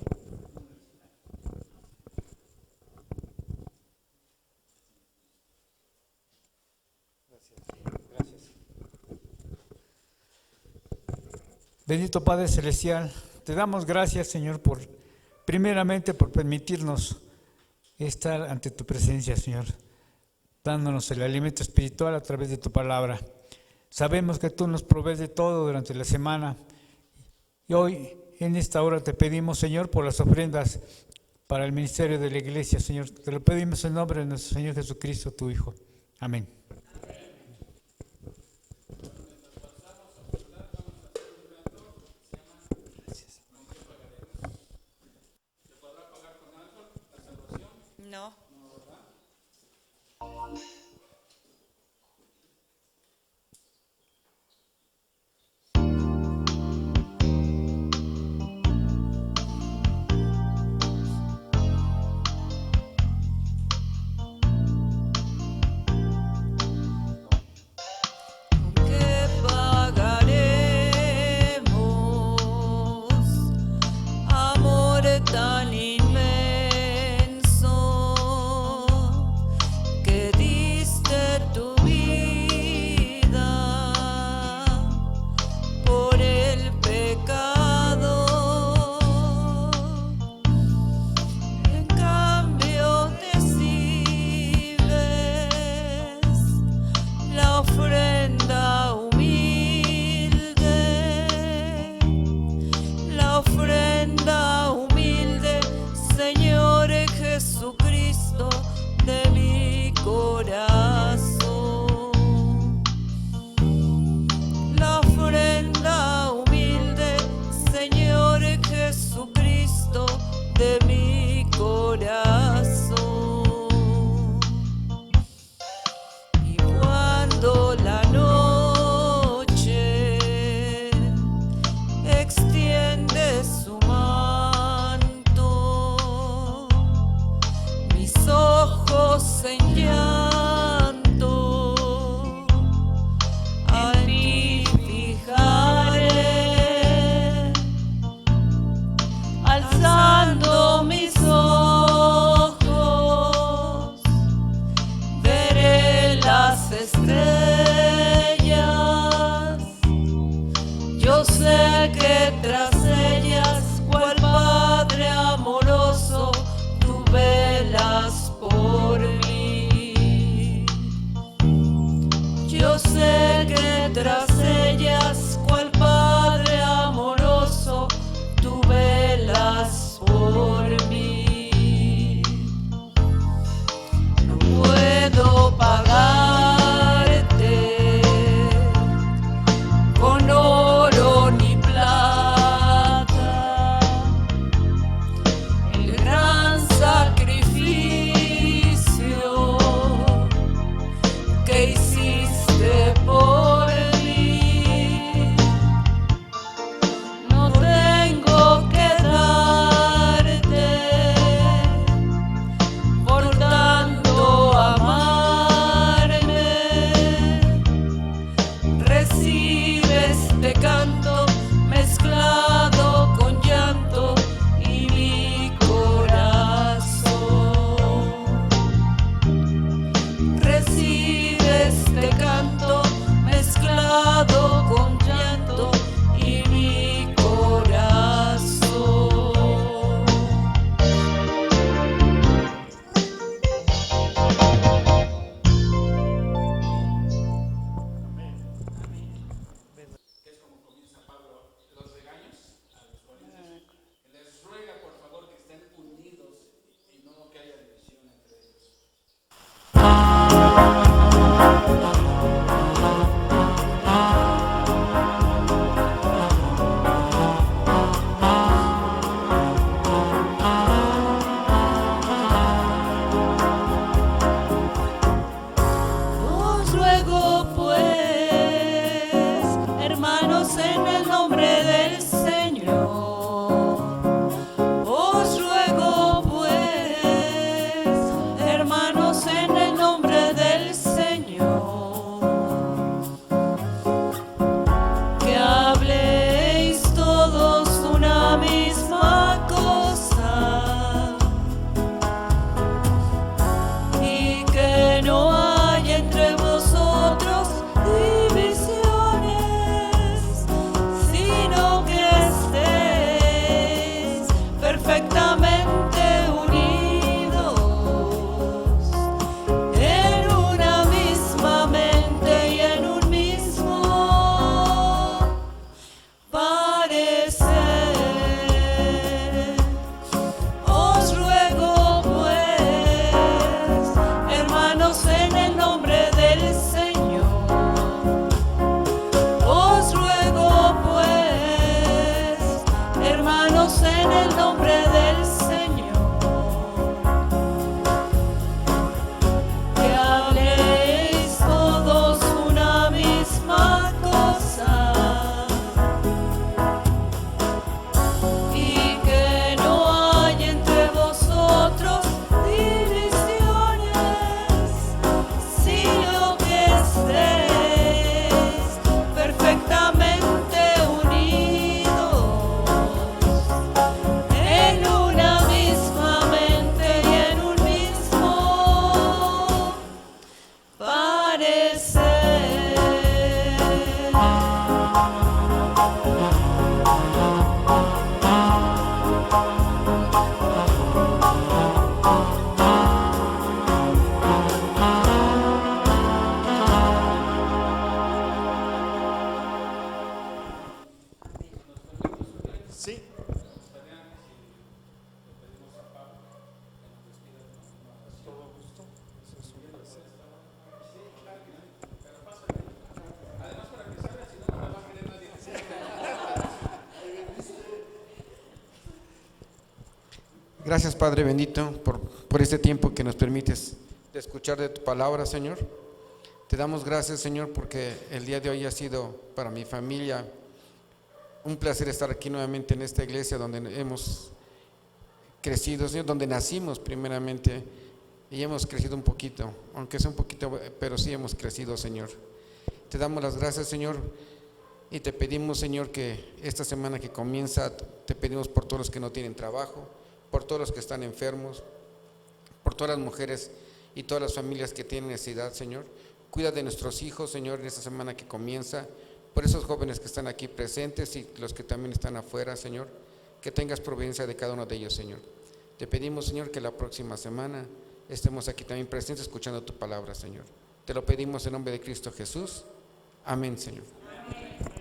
Gracias. Bendito Padre Celestial, te damos gracias, Señor, primeramente por permitirnos estar ante tu presencia, Señor, dándonos el alimento espiritual a través de tu palabra. Sabemos que tú nos provees de todo durante la semana y hoy en esta hora te pedimos, Señor, por las ofrendas para el ministerio de la iglesia, Señor. Te lo pedimos en nombre de nuestro Señor Jesucristo, tu Hijo. Amén. No. ¿Qué pagaremos? Amor tan inmenso que diste tu vida por el pecado. En cambio recibes la ofrenda humilde, Señor Jesucristo, de mi corazón. La ofrenda humilde, Señor Jesucristo, de mi corazón. Y cuando la noche extiende su manto, mis ojos en llanto a ti fijaré, alzando mis ojos, veré las estrellas. Yo sé que tras ellas, cual Padre amoroso, tú velas por mí. Gracias, Padre bendito, por este tiempo que nos permites de escuchar de tu palabra, Señor. Te damos gracias, Señor, porque el día de hoy ha sido para mi familia un placer estar aquí nuevamente en esta iglesia donde hemos crecido, Señor, donde nacimos primeramente y hemos crecido un poquito, aunque sea un poquito, pero sí hemos crecido, Señor. Te damos las gracias, Señor, y te pedimos, Señor, que esta semana que comienza, te pedimos por todos los que no tienen trabajo, por todos los que están enfermos, por todas las mujeres y todas las familias que tienen necesidad, Señor. Cuida de nuestros hijos, Señor, en esta semana que comienza, por esos jóvenes que están aquí presentes y los que también están afuera, Señor, que tengas providencia de cada uno de ellos, Señor. Te pedimos, Señor, que la próxima semana estemos aquí también presentes escuchando tu palabra, Señor. Te lo pedimos en nombre de Cristo Jesús. Amén, Señor. Amén.